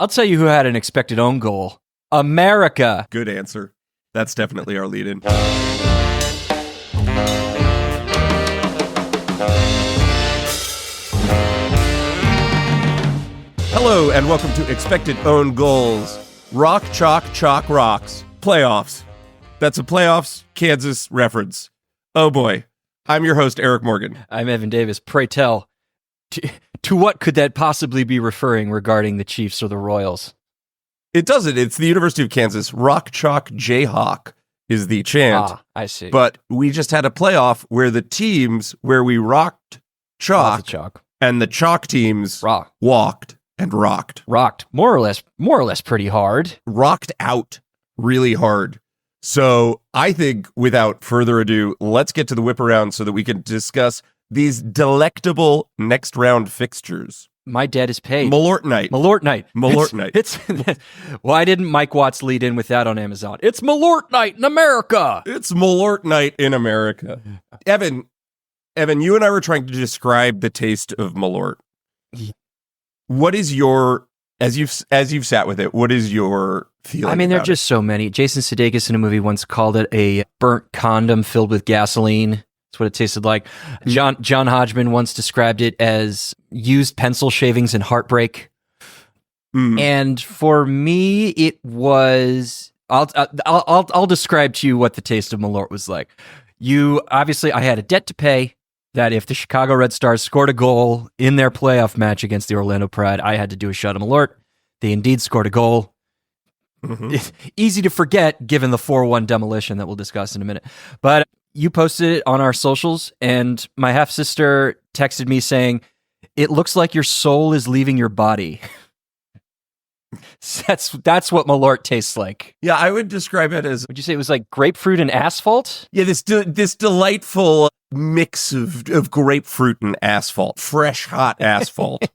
I'll tell you who had an expected own goal. America. Good answer. That's definitely our lead-in. Hello, and welcome to Expected Own Goals. Rock, chalk, chalk, rocks. Playoffs. That's a playoffs Kansas reference. Oh boy. I'm your host, Eric Morgan. I'm Evan Davis. Pray tell, to what could that possibly be referring regarding the Chiefs or the Royals? It doesn't. It's the University of Kansas. Rock, chalk, Jayhawk is the chant. Ah, I see. But we just had a playoff where the teams where we rocked chalk, and the chalk teams walked and rocked. Rocked. More or less pretty hard. Rocked out really hard. So I think without further ado, let's get to the whip around so that we can discuss these delectable next round fixtures. My debt is paid. Malort night. It's why didn't Mike Watts lead in with that on Amazon? It's Malort night in America. It's Malort night in America. Evan, you and I were trying to describe the taste of Malort. What is your, as you've sat with it, what is your feeling? I mean, there are just so many. Jason Sudeikis in a movie once called it a burnt condom filled with gasoline. That's what it tasted like. John Hodgman once described it as used pencil shavings and heartbreak. And for me, it was. I'll describe to you what the taste of Malort was like. I had a debt to pay. That if the Chicago Red Stars scored a goal in their playoff match against the Orlando Pride, I had to do a shot of Malort. They indeed scored a goal. It's easy to forget given the 4-1 demolition that we'll discuss in a minute. But you posted it on our socials, and my half-sister texted me saying, "It looks like your soul is leaving your body." That's what Malort tastes like. Yeah, I would describe it as... Would you say it was like grapefruit and asphalt? Yeah, this delightful mix of grapefruit and asphalt. Fresh, hot asphalt.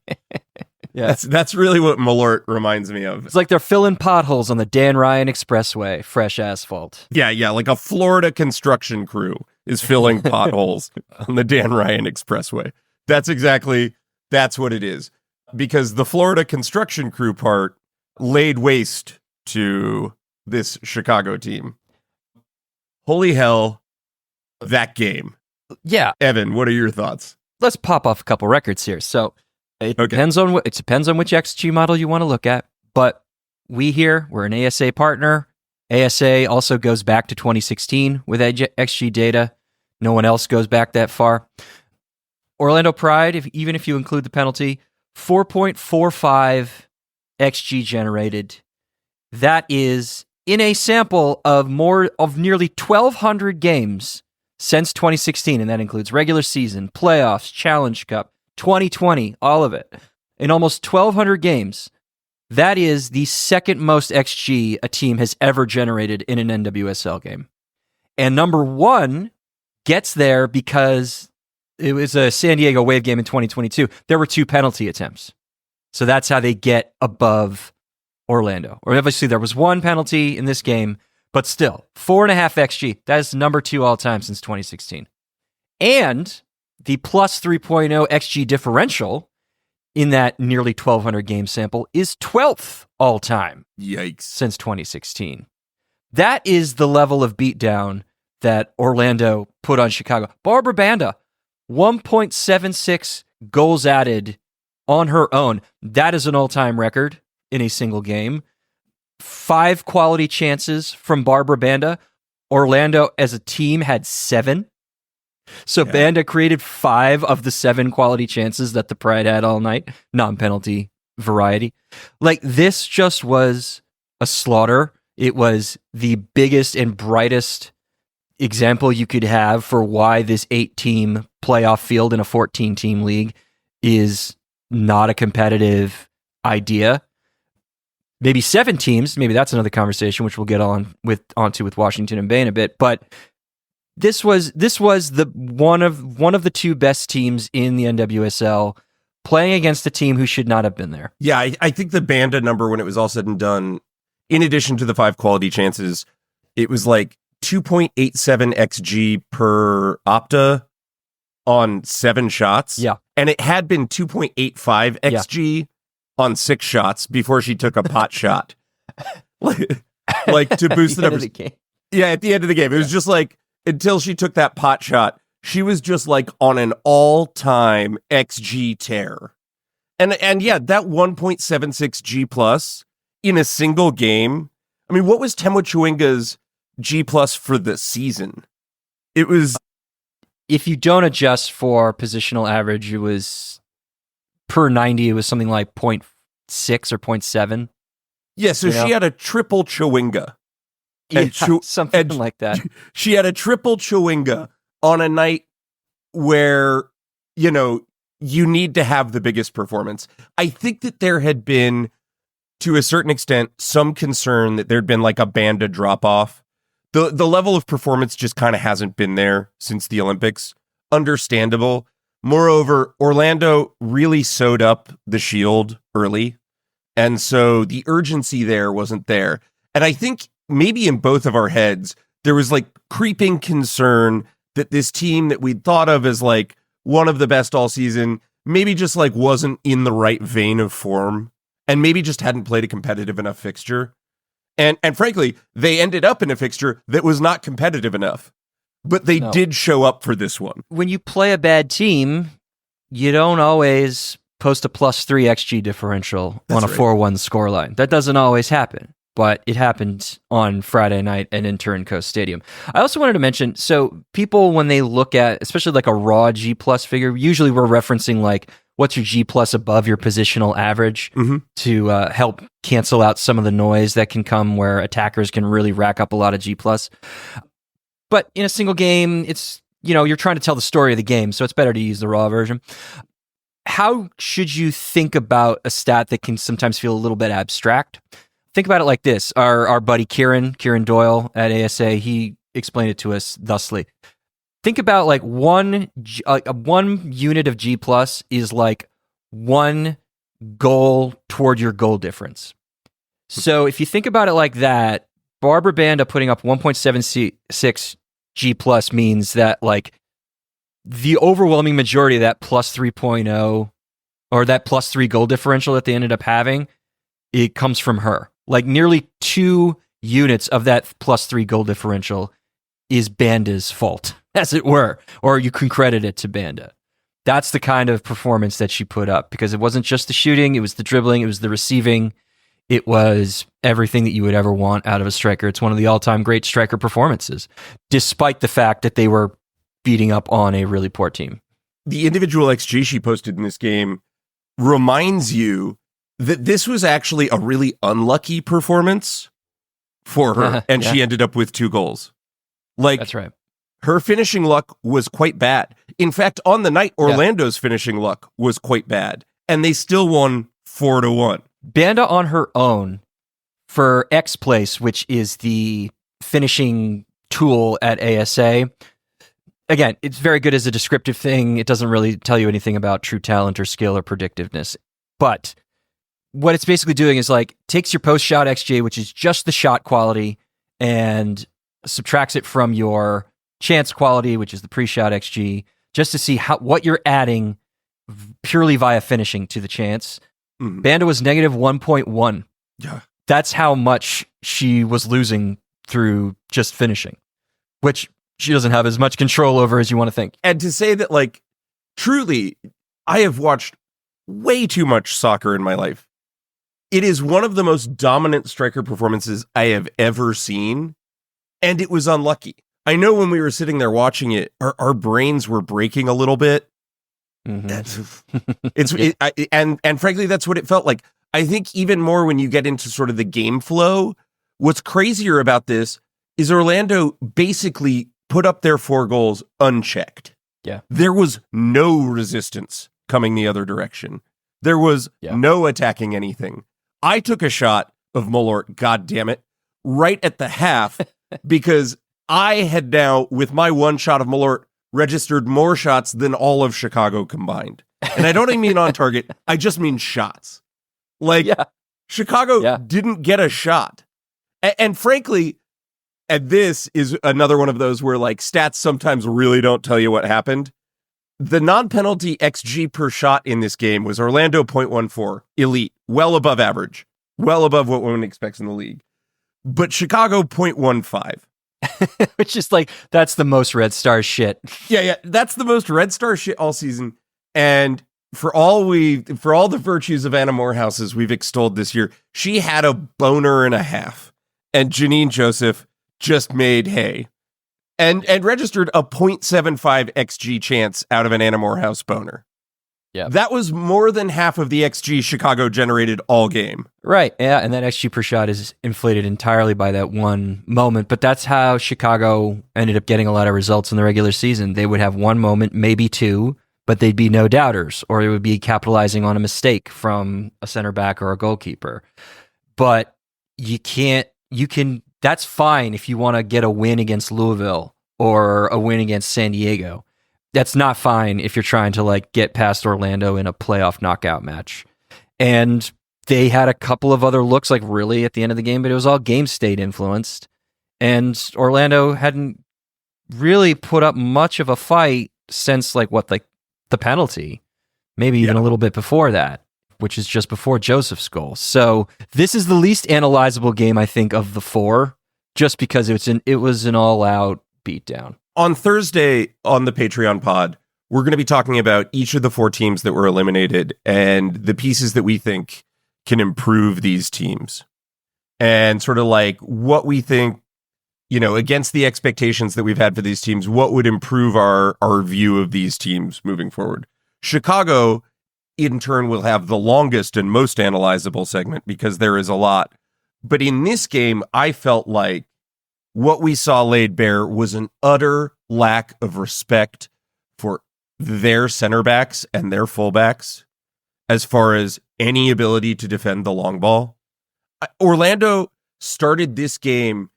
Yeah, that's really what Malort reminds me of. It's like they're filling potholes on the Dan Ryan Expressway. Fresh asphalt. Yeah, like a Florida construction crew is filling potholes on the Dan Ryan Expressway. That's what it is. Because the Florida construction crew part laid waste to this Chicago team. Holy hell, that game. Yeah. Evan, what are your thoughts? Let's pop off a couple records here. So it depends on which XG model you want to look at, but we're an ASA partner. ASA also goes back to 2016 with XG data. No one else goes back that far. Orlando Pride, even if you include the penalty, 4.45 XG generated. That is in a sample of nearly 1,200 games since 2016, and that includes regular season, playoffs, Challenge Cup, 2020, all of it. In almost 1,200 games, that is the second most XG a team has ever generated in an NWSL game. And number one gets there because it was a San Diego Wave game in 2022. There were 2 penalty attempts. So that's how they get above Orlando. Or obviously there was 1 penalty in this game, but still, 4.5 XG. That is number 2 all time since 2016. And the plus 3.0 XG differential in that nearly 1,200 game sample is 12th all time. Yikes. Since 2016. That is the level of beatdown that Orlando put on Chicago. Barbara Banda, 1.76 goals added on her own. That is an all-time record in a single game. 5 quality chances from Barbara Banda. Orlando as a team had 7. So Banda created 5 of the 7 quality chances that the Pride had all night. Non-penalty variety. Like, this just was a slaughter. It was the biggest and brightest example you could have for why this 8-team playoff field in a 14-team league is not a competitive idea. Maybe 7 teams, maybe that's another conversation, which we'll get onto with Washington and Bay in a bit. But this was the one of the 2 best teams in the NWSL playing against a team who should not have been there. Yeah, I think the Banda number, when it was all said and done, in addition to the 5 quality chances, it was like 2.87 XG per Opta on 7 shots. Yeah. And it had been 2.85 XG on 6 shots before she took a pot shot. Like to boost the numbers. Yeah, at the end of the game. It was just like, until she took that pot shot, she was just like on an all-time XG tear. And yeah, that 1.76 G plus in a single game. I mean, what was Temwa Chewinga's G plus for the season? It was... If you don't adjust for positional average, it was per 90, it was something like 0.6 or 0.7. Yeah, so she had a triple Chewinga. Something like that. She had a triple Chewinga on a night where, you know, you need to have the biggest performance. I think that there had been, to a certain extent, some concern that there'd been like a Banda drop-off. The level of performance just kind of hasn't been there since the Olympics. Understandable. Moreover, Orlando really sewed up the Shield early, and so the urgency there wasn't there. And I think maybe in both of our heads, there was like creeping concern that this team that we'd thought of as like one of the best all season, maybe just like wasn't in the right vein of form, and maybe just hadn't played a competitive enough fixture. And frankly, they ended up in a fixture that was not competitive enough, but they did show up for this one. When you play a bad team, you don't always post a +3 XG differential on a 4-1 scoreline. That doesn't always happen, but it happened on Friday night at Turncoast Stadium. I also wanted to mention, so people, when they look at, especially like a raw G plus figure, usually we're referencing like, what's your G plus above your positional average to help cancel out some of the noise that can come where attackers can really rack up a lot of G plus. But in a single game, it's, you know, you're trying to tell the story of the game, so it's better to use the raw version. How should you think about a stat that can sometimes feel a little bit abstract? Think about it like this. Our buddy Kieran Doyle at ASA, he explained it to us thusly. Think about like one unit of G plus is like one goal toward your goal difference. So if you think about it like that, Barbara Banda putting up 1.76 G plus means that like the overwhelming majority of that plus 3.0 or that +3 goal differential that they ended up having, it comes from her. Like nearly 2 units of that +3 goal differential is Banda's fault, as it were, or you can credit it to Banda. That's the kind of performance that she put up, because it wasn't just the shooting, it was the dribbling, it was the receiving, it was everything that you would ever want out of a striker. It's one of the all-time great striker performances, despite the fact that they were beating up on a really poor team. The individual XG she posted in this game reminds you that this was actually a really unlucky performance for her, and she ended up with 2 goals. Like, that's right. Her finishing luck was quite bad. In fact, on the night, Orlando's finishing luck was quite bad, and they still won 4-1. Banda on her own for X Place, which is the finishing tool at ASA. Again, it's very good as a descriptive thing. It doesn't really tell you anything about true talent or skill or predictiveness. But what it's basically doing is like takes your post-shot XG, which is just the shot quality, and subtracts it from your chance quality, which is the pre-shot XG, just to see what you're adding purely via finishing to the chance. Banda was negative 1.1. Yeah. That's how much she was losing through just finishing, which she doesn't have as much control over as you want to think. And to say that, like, truly, I have watched way too much soccer in my life. It is one of the most dominant striker performances I have ever seen, and it was unlucky. I know when we were sitting there watching it, our brains were breaking a little bit. And frankly, that's what it felt like. I think even more when you get into sort of the game flow, what's crazier about this is Orlando basically put up their 4 goals unchecked. Yeah. There was no resistance coming the other direction. There was no attacking anything. I took a shot of Malort, God damn it, right at the half, because I had now, with my 1 shot of Malort, registered more shots than all of Chicago combined. And I don't even mean on target, I just mean shots. Like, Chicago didn't get a shot. And frankly, and this is another one of those where like stats sometimes really don't tell you what happened. The non-penalty XG per shot in this game was Orlando 0.14, elite. well above average, well above what one expects in the league. But Chicago 0.15. Which is like, that's the most Red Stars shit. Yeah, that's the most Red Star shit all season. And for all the virtues of Anna Morehouse's we've extolled this year, she had a boner and a half. And Janine Joseph just made hay. And registered a 0.75 XG chance out of an Anna Morehouse boner. Yeah. That was more than half of the XG Chicago generated all game. Right. Yeah. And that XG per shot is inflated entirely by that one moment. But that's how Chicago ended up getting a lot of results in the regular season. They would have one moment, maybe two, but they'd be no doubters, or it would be capitalizing on a mistake from a center back or a goalkeeper. But that's fine if you want to get a win against Louisville or a win against San Diego. That's not fine if you're trying to like get past Orlando in a playoff knockout match. And they had a couple of other looks like really at the end of the game, but it was all game state influenced. And Orlando hadn't really put up much of a fight since like the penalty, maybe even a little bit before that, which is just before Joseph's goal. So this is the least analyzable game, I think, of the four, just because it was an all-out beatdown. On Thursday on the Patreon pod, we're going to be talking about each of the four teams that were eliminated and the pieces that we think can improve these teams. And sort of like what we think, against the expectations that we've had for these teams, what would improve our view of these teams moving forward. Chicago, in turn, will have the longest and most analyzable segment because there is a lot. But in this game, I felt like what we saw laid bare was an utter lack of respect for their center backs and their fullbacks as far as any ability to defend the long ball. Orlando started this game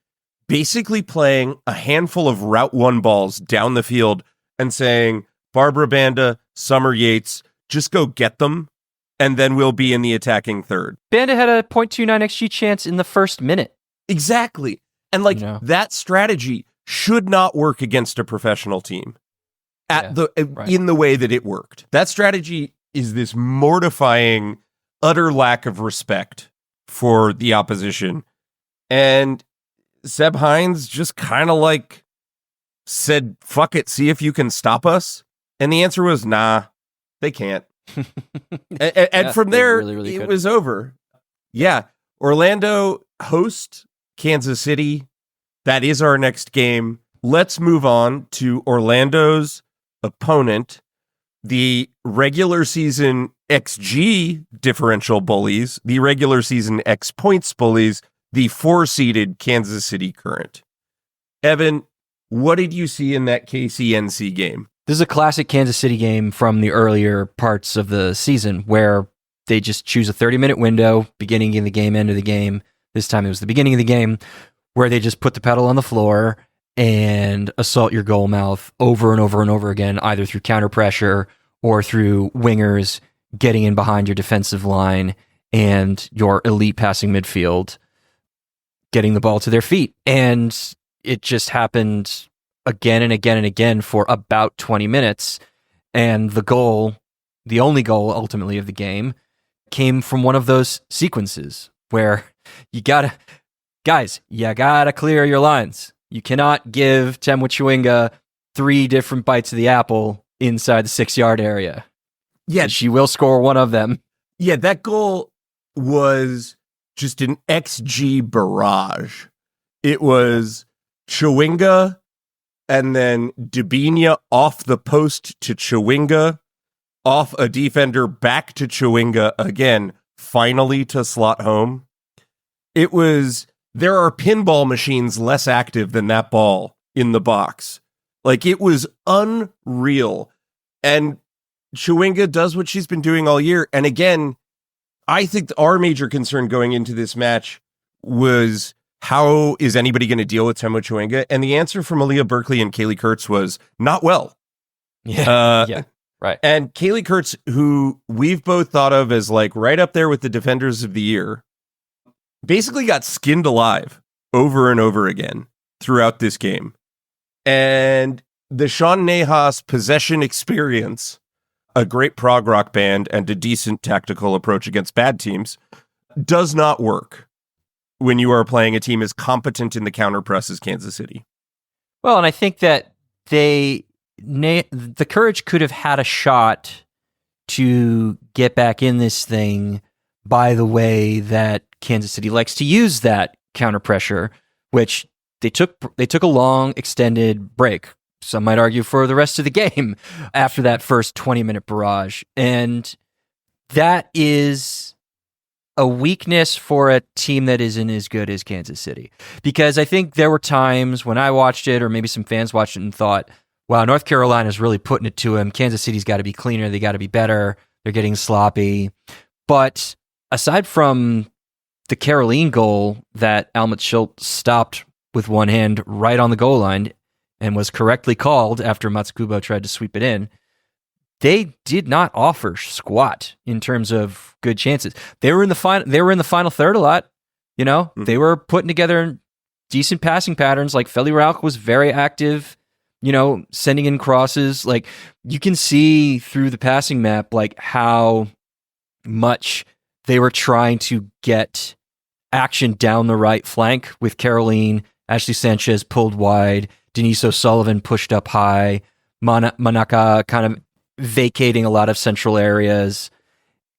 basically playing a handful of Route 1 balls down the field and saying, Barbara Banda, Summer Yates, just go get them, and then we'll be in the attacking third. Banda had a 0.29 XG chance in the first minute. Exactly. And that strategy should not work against a professional team in the way that it worked. That strategy is this mortifying, utter lack of respect for the opposition. And Seb Hines just kind of said, fuck it, see if you can stop us. And the answer was, nah, they can't. and from there, really it was over. Yeah. Orlando host Kansas City. That is our next game. Let's move on to Orlando's opponent, the regular season XG differential bullies, the regular season X points bullies, the 4-seeded Kansas City Current. Evan, what did you see in that KC-NC game? This is a classic Kansas City game from the earlier parts of the season where they just choose a 30-minute window, beginning of the game, end of the game. This time it was the beginning of the game, where they just put the pedal on the floor and assault your goal mouth over and over and over again, either through counter pressure or through wingers getting in behind your defensive line and your elite passing midfield getting the ball to their feet. And it just happened again and again and again for about 20 minutes. And the only goal ultimately of the game, came from one of those sequences where you gotta clear your lines. You cannot give Temwa Chewinga 3 different bites of the apple inside the 6-yard area. Yeah, she will score one of them. Yeah, that goal was just an XG barrage. It was Chewinga and then Dubina off the post to Chewinga, off a defender back to Chewinga again, finally to slot home. There are pinball machines less active than that ball in the box. It was unreal. And Chewinga does what she's been doing all year. And again, I think our major concern going into this match was, how is anybody going to deal with Temwa Chewinga? And the answer from Aaliyah Berkeley and Kaylee Kurtz was not well. Yeah. Right. And Kaylee Kurtz, who we've both thought of as right up there with the defenders of the year, basically got skinned alive over and over again throughout this game. And the Sean Nahas possession experience a great prog rock band and a decent tactical approach against bad teams does not work when you are playing a team as competent in the counter press as Kansas City. Well, and I think that the Courage could have had a shot to get back in this thing by the way that Kansas City likes to use that counter pressure, which they took a long extended break. Some might argue for the rest of the game after that first 20-minute barrage. And that is a weakness for a team that isn't as good as Kansas City. Because I think there were times when I watched it, or maybe some fans watched it and thought, wow, North Carolina's really putting it to him. Kansas City's got to be cleaner. They got to be better. They're getting sloppy. But aside from the Caroline goal that Almut Schultz stopped with one hand right on the goal line and was correctly called after Matsukubo tried to sweep it in, they did not offer squat in terms of good chances. They were in the final third a lot. You know, Mm-hmm. They were putting together decent passing patterns. Like Feli Rauch was very active, you know, sending in crosses. Like you can see through the passing map, like how much they were trying to get action down the right flank with Caroline. Ashley Sanchez pulled wide. Denise O'Sullivan pushed up high. Manaka kind of vacating a lot of central areas.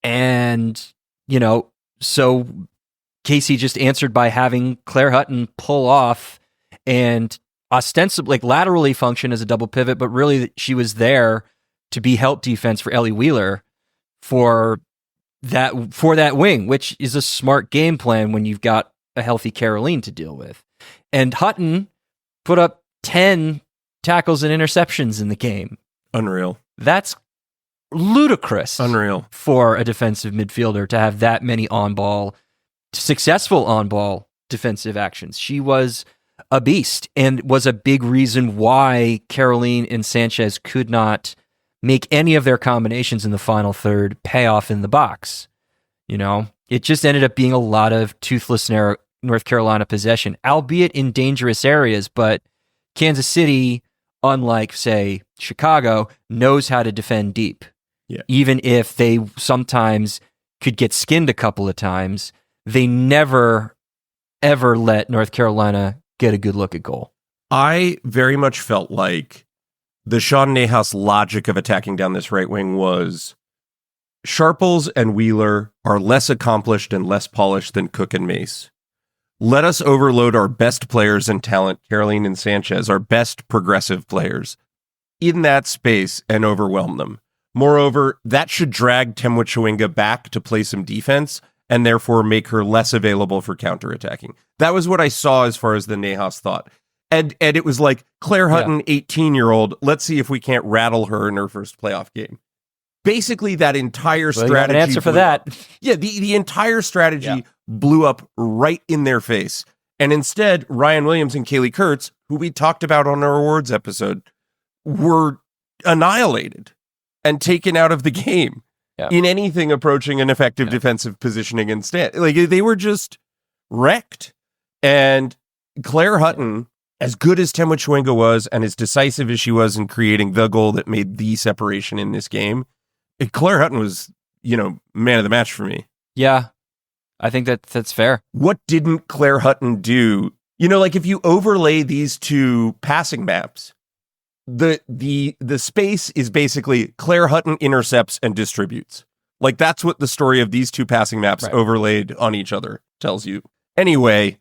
And, you know, so Casey just answered by having Claire Hutton pull off and ostensibly, like, laterally function as a double pivot, but really she was there to be help defense for Ellie Wheeler for that wing, which is a smart game plan when you've got a healthy Caroline to deal with. And Hutton put up 10 tackles and interceptions in the game. Unreal. That's ludicrous. Unreal. For a defensive midfielder to have that many successful on-ball defensive actions. She was a beast and was a big reason why Caroline and Sanchez could not make any of their combinations in the final third pay off in the box. You know, it just ended up being a lot of toothless North Carolina possession, albeit in dangerous areas, but Kansas City, unlike, say, Chicago, knows how to defend deep. Yeah. Even if they sometimes could get skinned a couple of times, they never, ever let North Carolina get a good look at goal. I very much felt like the Sean Nahas logic of attacking down this right wing was Sharples and Wheeler are less accomplished and less polished than Cook and Mace. Let us overload our best players and talent, Caroline and Sanchez, our best progressive players, in that space and overwhelm them. Moreover, that should drag Temwa Chawinga back to play some defense and therefore make her less available for counterattacking. That was what I saw as far as the Nahas thought. And it was like, Claire Hutton, 18-year-old, let's see if we can't rattle her in her first playoff game. Basically, that entire strategy... You have an answer for that. Yeah, the entire strategy blew up right in their face. And instead, Ryan Williams and Kaylee Kurtz, who we talked about on our awards episode, were annihilated and taken out of the game in anything approaching an effective defensive positioning and stand. Like, they were just wrecked. And Claire Hutton, as good as Temwa Chawinga was and as decisive as she was in creating the goal that made the separation in this game, Claire Hutton was, man of the match for me. Yeah, I think that's fair. What didn't Claire Hutton do? Like if you overlay these two passing maps, the space is basically Claire Hutton intercepts and distributes. Like that's what the story of these two passing maps overlaid on each other tells you. Anyway,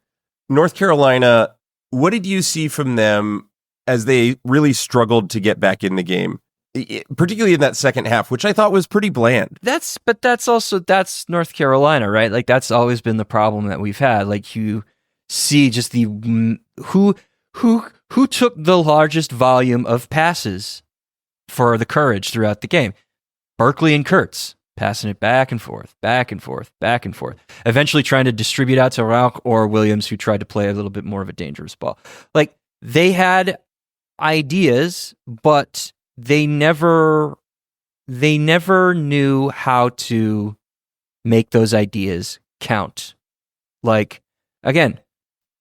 North Carolina, what did you see from them as they really struggled to get back in the game? Particularly in that second half, which I thought was pretty bland. That's North Carolina, right? Like that's always been the problem that we've had. Like you see just who took the largest volume of passes for the Courage throughout the game. Berkeley and Kurtz passing it back and forth, back and forth, back and forth. Eventually trying to distribute out to Rauch or Williams, who tried to play a little bit more of a dangerous ball. Like they had ideas, but they never knew how to make those ideas count. Like, again,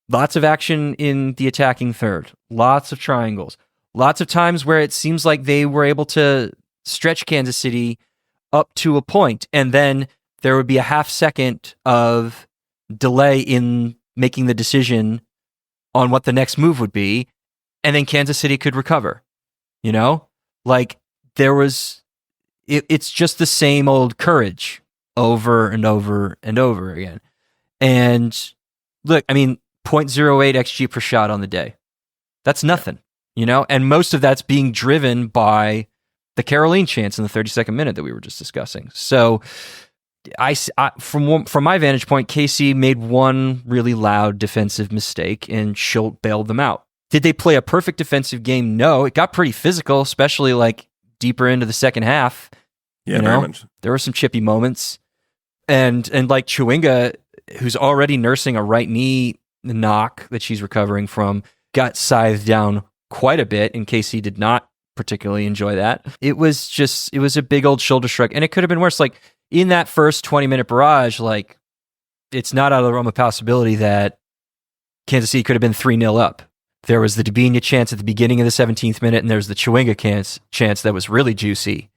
lots of action in the attacking third, lots of triangles, lots of times where it seems like they were able to stretch Kansas City up to a point, and then there would be a half second of delay in making the decision on what the next move would be, and then Kansas City could recover. You know, like there was, it's just the same old courage over and over and over again. And look, I mean, 0.08 XG per shot on the day. That's nothing, you know, and most of that's being driven by the Caroline chance in the 32nd minute that we were just discussing. So from my vantage point, KC made one really loud defensive mistake and Schultz bailed them out. Did they play a perfect defensive game? No, it got pretty physical, especially like deeper into the second half. Yeah, you know, very much. There were some chippy moments, and like Chewinga, who's already nursing a right knee knock that she's recovering from, got scythed down quite a bit, and KC did not particularly enjoy that. It was a big old shoulder shrug, and it could have been worse. Like in that first 20-minute barrage, like it's not out of the realm of possibility that Kansas City could have been 3-0 up. There was the Debinha chance at the beginning of the 17th minute, and there's the Chewinga chance that was really juicy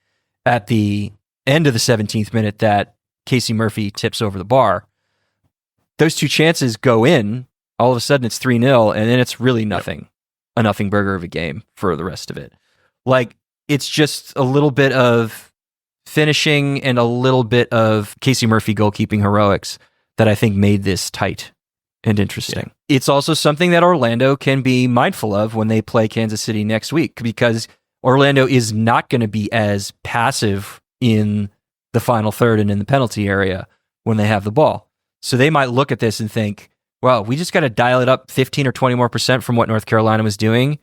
at the end of the 17th minute that Casey Murphy tips over the bar. Those two chances go in, all of a sudden it's 3-0, and then it's really nothing. A nothing burger of a game for the rest of it. Like, it's just a little bit of finishing and a little bit of Casey Murphy goalkeeping heroics that I think made this tight and interesting. Yeah. It's also something that Orlando can be mindful of when they play Kansas City next week, because Orlando is not going to be as passive in the final third and in the penalty area when they have the ball. So they might look at this and think, well, we just got to dial it up 15 or 20 more % from what North Carolina was doing,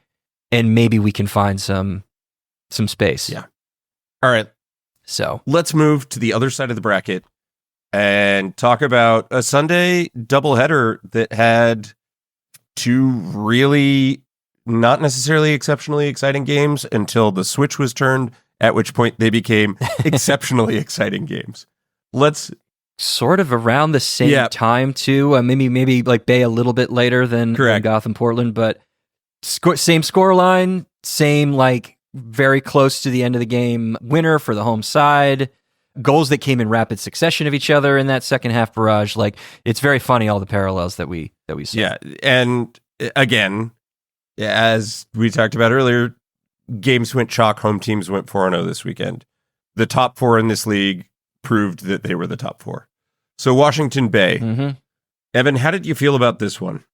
and maybe we can find some space. Yeah. All right. So let's move to the other side of the bracket and talk about a Sunday doubleheader that had two really not necessarily exceptionally exciting games until the switch was turned, at which point they became exceptionally exciting games. Let's sort of around the same time too. Maybe like Bay a little bit later than Gotham Portland, but same score line, same like very close to the end of the game winner for the home side. Goals that came in rapid succession of each other in that second half barrage. Like, it's very funny, all the parallels that we saw. Yeah, and again, as we talked about earlier, games went chalk. Home teams went 4-0 this weekend. The top four in this league proved that they were the top four. So Washington Bay. Mm-hmm. Evan, how did you feel about this one?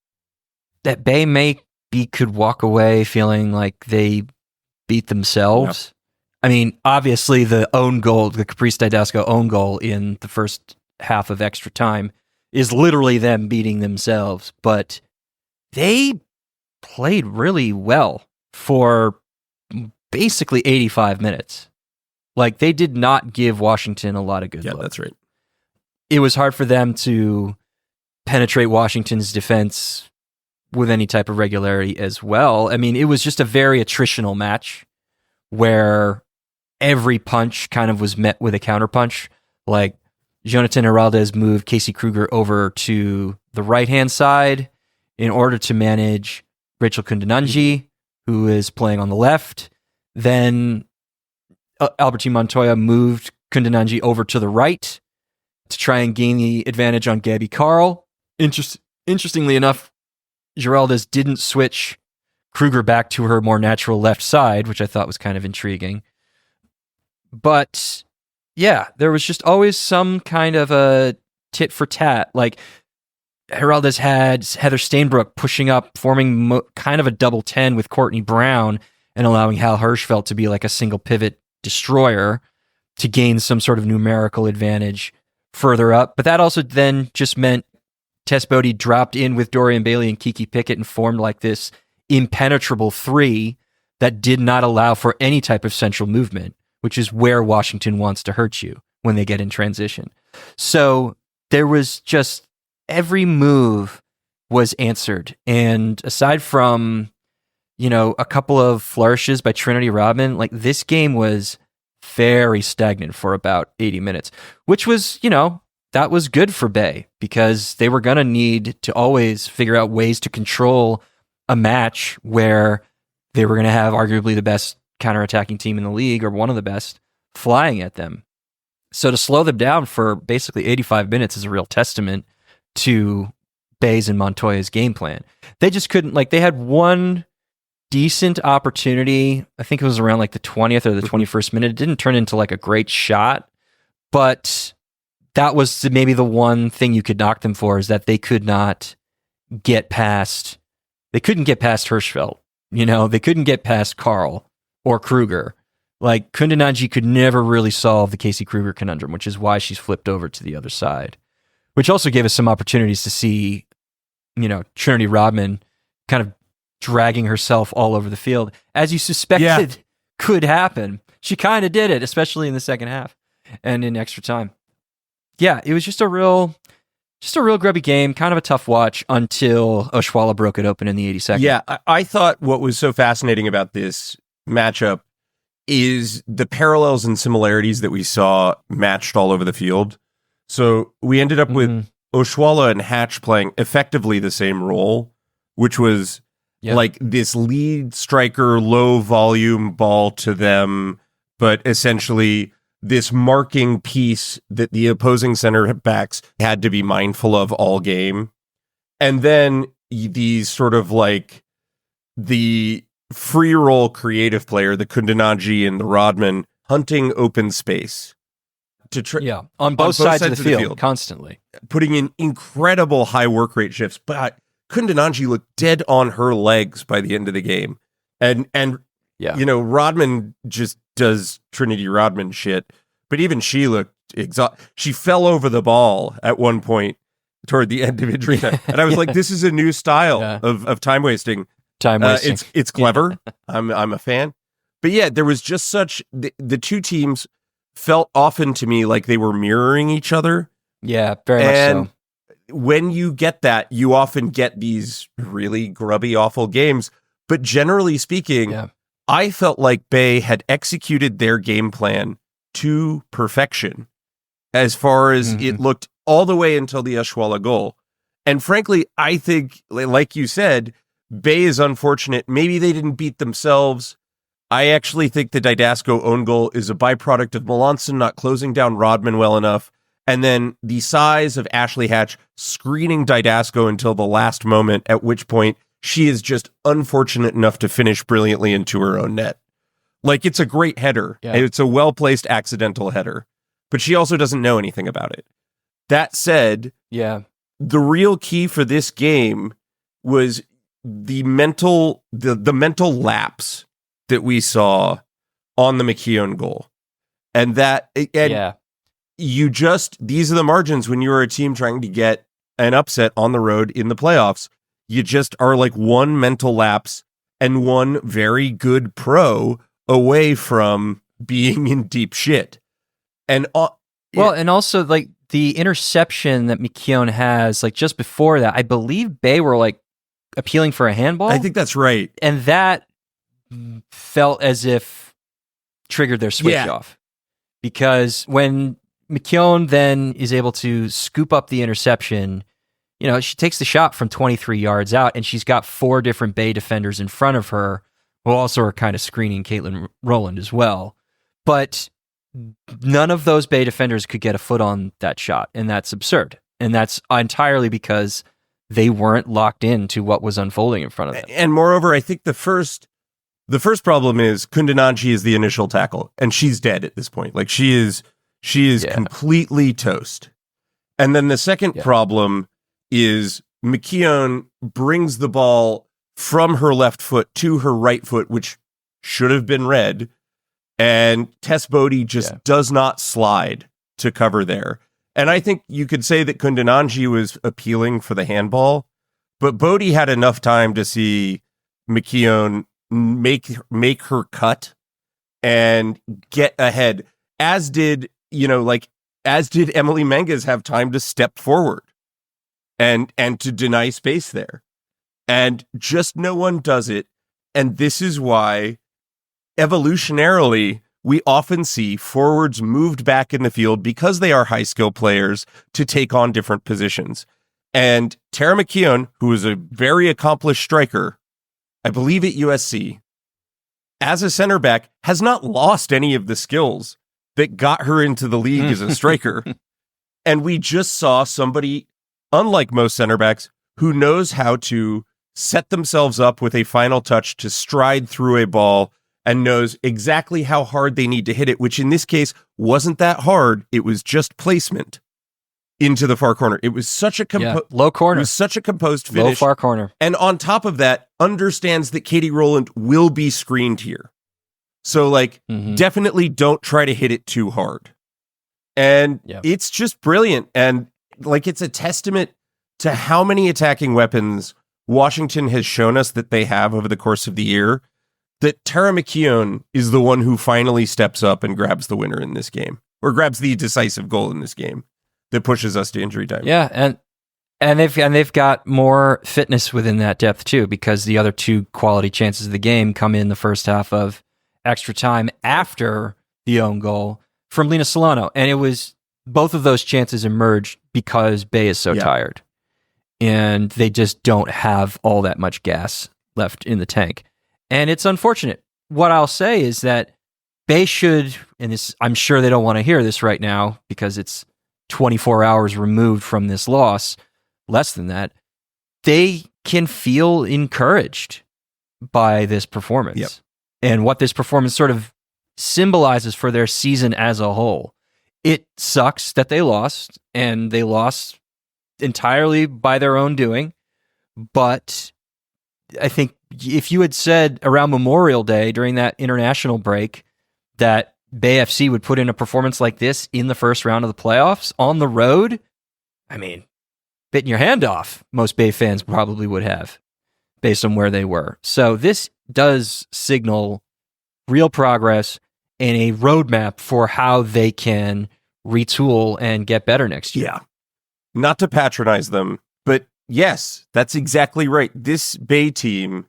That Bay could walk away feeling like they beat themselves. Yep. I mean, obviously the own goal, the Caprice Didasco own goal in the first half of extra time is literally them beating themselves, but they played really well for basically 85 minutes. Like, they did not give Washington a lot of good looks. Yeah, that's right. It was hard for them to penetrate Washington's defense with any type of regularity as well. I mean, it was just a very attritional match where every punch kind of was met with a counterpunch. Like, Jonathan Heraldez moved Casey Kruger over to the right-hand side in order to manage Rachel Kundananji, who is playing on the left. Then Albertine Montoya moved Kundananji over to the right to try and gain the advantage on Gabby Carl. Interestingly enough, Heraldez didn't switch Kruger back to her more natural left side, which I thought was kind of intriguing. But yeah, there was just always some kind of a tit for tat. Like, Heraldez had Heather Stainbrook pushing up, forming kind of a double 10 with Courtney Brown and allowing Hal Hirschfeld to be like a single pivot destroyer to gain some sort of numerical advantage further up. But that also then just meant Tess Bodie dropped in with Dorian Bailey and Kiki Pickett and formed like this impenetrable three that did not allow for any type of central movement, which is where Washington wants to hurt you when they get in transition. So there was just every move was answered. And aside from, a couple of flourishes by Trinity Rodman, like, this game was very stagnant for about 80 minutes, which was, that was good for Bay because they were going to need to always figure out ways to control a match where they were going to have arguably the best counterattacking team in the league, or one of the best, flying at them. So to slow them down for basically 85 minutes is a real testament to Bayes and Montoya's game plan. They just couldn't, like, they had one decent opportunity. I think it was around like the 20th or the 21st minute. It didn't turn into like a great shot, but that was maybe the one thing you could knock them for, is that they couldn't get past Hirschfeld. They couldn't get past Carl or Kruger. Like, Kundananji could never really solve the Casey Kruger conundrum, which is why she's flipped over to the other side, which also gave us some opportunities to see, Trinity Rodman kind of dragging herself all over the field, as you suspected could happen. She kind of did it, especially in the second half and in extra time. Yeah, it was just a real grubby game, kind of a tough watch until Oshuala broke it open in the 82nd. Yeah, I thought what was so fascinating about this matchup is the parallels and similarities that we saw matched all over the field. So we ended up with Oshuala and Hatch playing effectively the same role, which was like this lead striker, low volume ball to them, but essentially this marking piece that the opposing center backs had to be mindful of all game. And then these sort of like the free roll creative player, the Kundananji and the Rodman, hunting open space to on both sides of the field constantly, putting in incredible high work rate shifts. But Kundananji looked dead on her legs by the end of the game, and Rodman just does Trinity Rodman shit. But even she looked exhausted. She fell over the ball at one point toward the end of injury time, and I was like, "This is a new style of time wasting." It's clever. I'm a fan. But yeah, there was just such the two teams felt often to me like they were mirroring each other. Yeah, very much so. When you get that, you often get these really grubby, awful games. But generally speaking, I felt like Bay had executed their game plan to perfection, as far as it looked all the way until the Oshuala goal. And frankly, I think, like you said, Bay is unfortunate. Maybe they didn't beat themselves. I actually think the Didasco own goal is a byproduct of Melanson not closing down Rodman well enough, and then the size of Ashley Hatch screening Didasco until the last moment, at which point she is just unfortunate enough to finish brilliantly into her own net. Like, it's a great header. Yeah. It's a well-placed accidental header, but she also doesn't know anything about it. That said, the real key for this game was the mental lapse that we saw on the McKeown goal. And these are the margins when you're a team trying to get an upset on the road in the playoffs. You just are like one mental lapse and one very good pro away from being in deep shit. And and also like the interception that McKeown has, like just before that, I believe Bay were like appealing for a handball. I think that's right. And that felt as if triggered their switch off. Because when McKeown then is able to scoop up the interception, she takes the shot from 23 yards out, and she's got 4 different Bay defenders in front of her who also are kind of screening Caitlin Rowland as well. But none of those Bay defenders could get a foot on that shot, and that's absurd. And that's entirely because they weren't locked into what was unfolding in front of them. And moreover, I think the first problem is Kundananji is the initial tackle, and she's dead at this point. Like, she is completely toast. And then the second problem is McKeown brings the ball from her left foot to her right foot, which should have been red, and Tess Bodie just does not slide to cover there. And I think you could say that Kundananji was appealing for the handball, but Bodie had enough time to see McKeown make her cut and get ahead, as did Emily Menges have time to step forward and to deny space there. And just no one does it. And this is why evolutionarily we often see forwards moved back in the field, because they are high skill players, to take on different positions. And Tara McKeown, who is a very accomplished striker, I believe at USC, as a center back, has not lost any of the skills that got her into the league as a striker. And we just saw somebody, unlike most center backs, who knows how to set themselves up with a final touch to stride through a ball and knows exactly how hard they need to hit it, which in this case wasn't that hard. It was just placement into the far corner. It was such a low corner. It was such a composed finish. Low far corner. And on top of that, understands that Katie Rowland will be screened here. So definitely don't try to hit it too hard. And it's just brilliant. And it's a testament to how many attacking weapons Washington has shown us that they have over the course of the year, that Tara McKeown is the one who finally steps up and grabs the winner in this game, or grabs the decisive goal in this game that pushes us to injury time. Yeah, and they've got more fitness within that depth too, because the other two quality chances of the game come in the first half of extra time after the own goal from Lena Solano. And it was both of those chances emerged because Bay is so tired. And they just don't have all that much gas left in the tank. And it's unfortunate. What I'll say is that Bay should, and this, I'm sure they don't want to hear this right now because it's 24 hours removed from this loss, less than that, they can feel encouraged by this performance and what this performance sort of symbolizes for their season as a whole. It sucks that they lost, and they lost entirely by their own doing, but I think if you had said around Memorial Day during that international break that Bay FC would put in a performance like this in the first round of the playoffs on the road, I mean, bitten your hand off, most Bay fans probably would have, based on where they were. So this does signal real progress and a roadmap for how they can retool and get better next year. Yeah. Not to patronize them, but yes, that's exactly right. This Bay team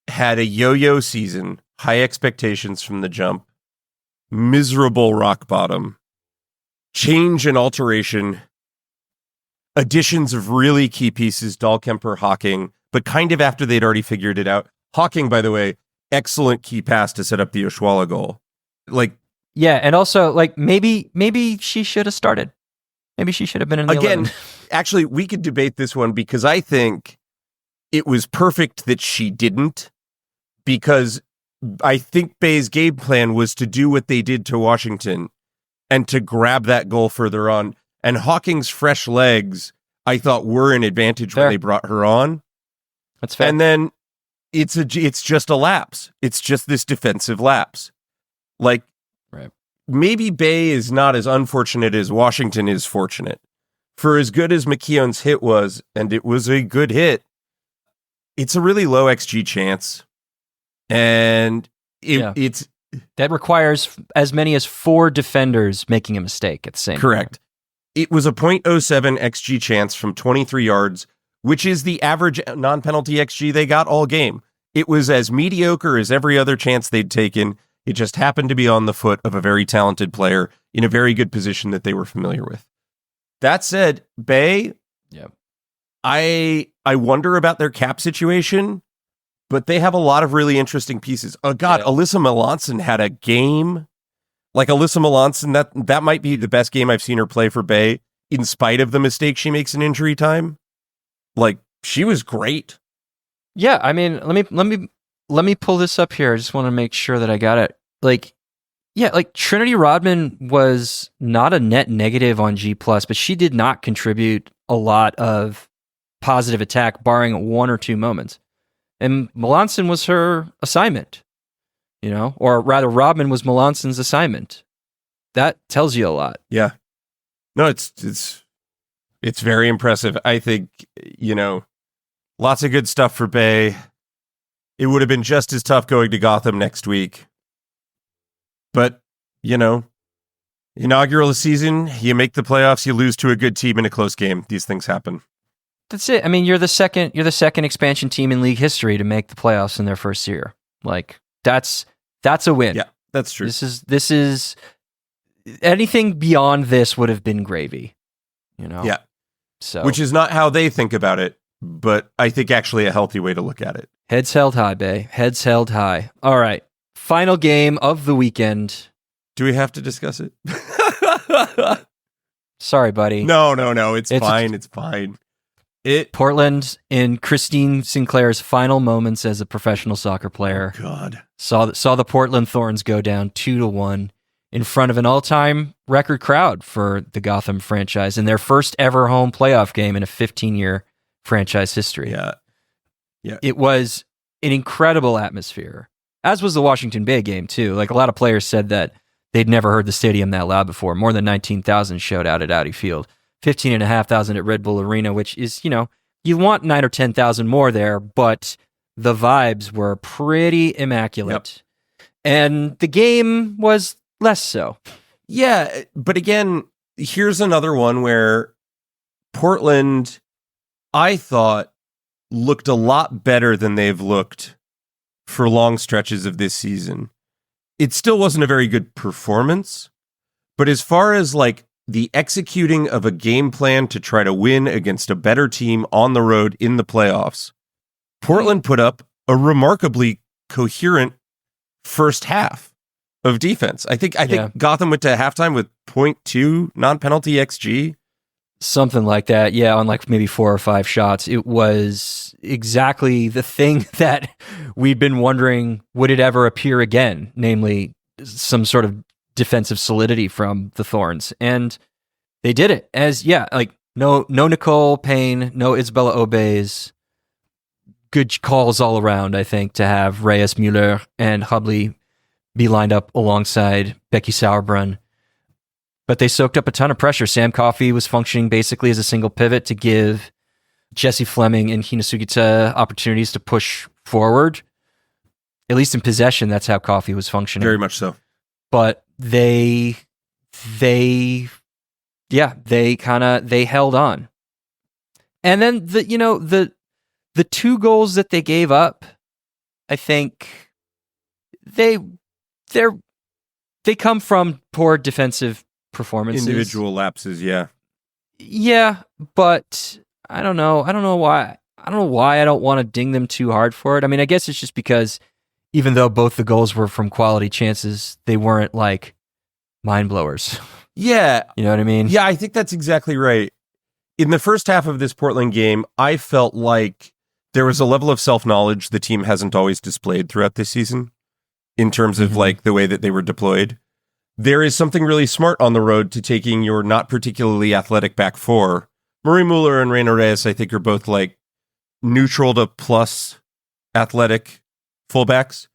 had a yo-yo season, high expectations from the jump, miserable rock bottom, change and alteration, additions of really key pieces, Dahlkemper, Hawking, but kind of after they'd already figured it out. Hawking, by the way, excellent key pass to set up the Oshuala goal. Yeah, and also, maybe she should have started. Maybe she should have been in the 11. Actually, we could debate this one because I think it was perfect that she didn't, because I think Bay's game plan was to do what they did to Washington and to grab that goal further on. And Hawking's fresh legs, I thought, were an advantage when they brought her on. That's fair. And then it's just a lapse. It's just this defensive lapse. Right. Maybe Bay is not as unfortunate as Washington is fortunate. For as good as McKeown's hit was, and it was a good hit, it's a really low XG chance. And it's... That requires as many as 4 defenders making a mistake at the same Correct. time. It was a .07 XG chance from 23 yards, which is the average non-penalty XG they got all game. It was as mediocre as every other chance they'd taken. It just happened to be on the foot of a very talented player in a very good position that they were familiar with. That said, Bay, I wonder about their cap situation, but they have a lot of really interesting pieces. Oh, God, Alyssa Melanson had a game. Alyssa Melanson, that might be the best game I've seen her play for Bay, in spite of the mistake she makes in injury time. She was great. Yeah, I mean, let me pull this up here. I just want to make sure that I got it. Trinity Rodman was not a net negative on G+, but she did not contribute a lot of positive attack, barring 1 or 2 moments. And Melanson was her assignment, or rather Rodman was Melanson's assignment. That tells you a lot. Yeah. No, it's very impressive. I think, lots of good stuff for Bay. It would have been just as tough going to Gotham next week. But, inaugural season, you make the playoffs, you lose to a good team in a close game. These things happen. That's it. I mean, you're the second expansion team in league history to make the playoffs in their first year. That's a win. Yeah, that's true. This is anything beyond this would have been gravy, Yeah. So, which is not how they think about it, but I think actually a healthy way to look at it. Heads held high, Bay. Heads held high. All right. final game of the weekend. Do we have to discuss it? Sorry, buddy. No. It's fine. It's fine. Portland in Christine Sinclair's final moments as a professional soccer player. Oh, God. Saw the Portland Thorns go down 2-1 in front of an all-time record crowd for the Gotham franchise in their first ever home playoff game in a 15-year franchise history. Yeah. It was an incredible atmosphere, as was the Washington Bay game, too. Like, a lot of players said that they'd never heard the stadium that loud before. More than 19,000 showed out at Audi Field. 15,500 at Red Bull Arena, which is, you want 9 or 10,000 more there, but the vibes were pretty immaculate. Yep. And the game was less so. Yeah, but again, here's another one where Portland, I thought, looked a lot better than they've looked for long stretches of this season. It still wasn't a very good performance, but as far as like the executing of a game plan to try to win against a better team on the road in the playoffs, Portland put up a remarkably coherent first half of defense. I think Gotham went to halftime with 0.2 non-penalty XG. Something like that, yeah, on like maybe 4 or 5 shots. It was exactly the thing that we'd been wondering, would it ever appear again? Namely, some sort of defensive solidity from the Thorns. And they did it. No Nicole Payne, no Isabella Obeys. Good calls all around, I think, to have Reyes Mueller and Hubley be lined up alongside Becky Sauerbrunn. But they soaked up a ton of pressure. Sam Coffey was functioning basically as a single pivot to give Jesse Fleming and Hina Sugita opportunities to push forward. At least in possession, that's how Coffey was functioning. Very much so. But they held on. And then the 2 goals that they gave up, I think they come from poor defensive performances. Individual lapses, yeah. Yeah, but I don't know why I don't want to ding them too hard for it. I mean, I guess it's just because even though both the goals were from quality chances, they weren't like mind blowers. Yeah. You know what I mean? Yeah, I think that's exactly right. In the first half of this Portland game, I felt like there was a level of self-knowledge the team hasn't always displayed throughout this season in terms of like the way that they were deployed. There is something really smart on the road to taking your not particularly athletic back four. Marie Mueller and Reina Reyes, I think, are both like neutral to plus athletic fullbacks,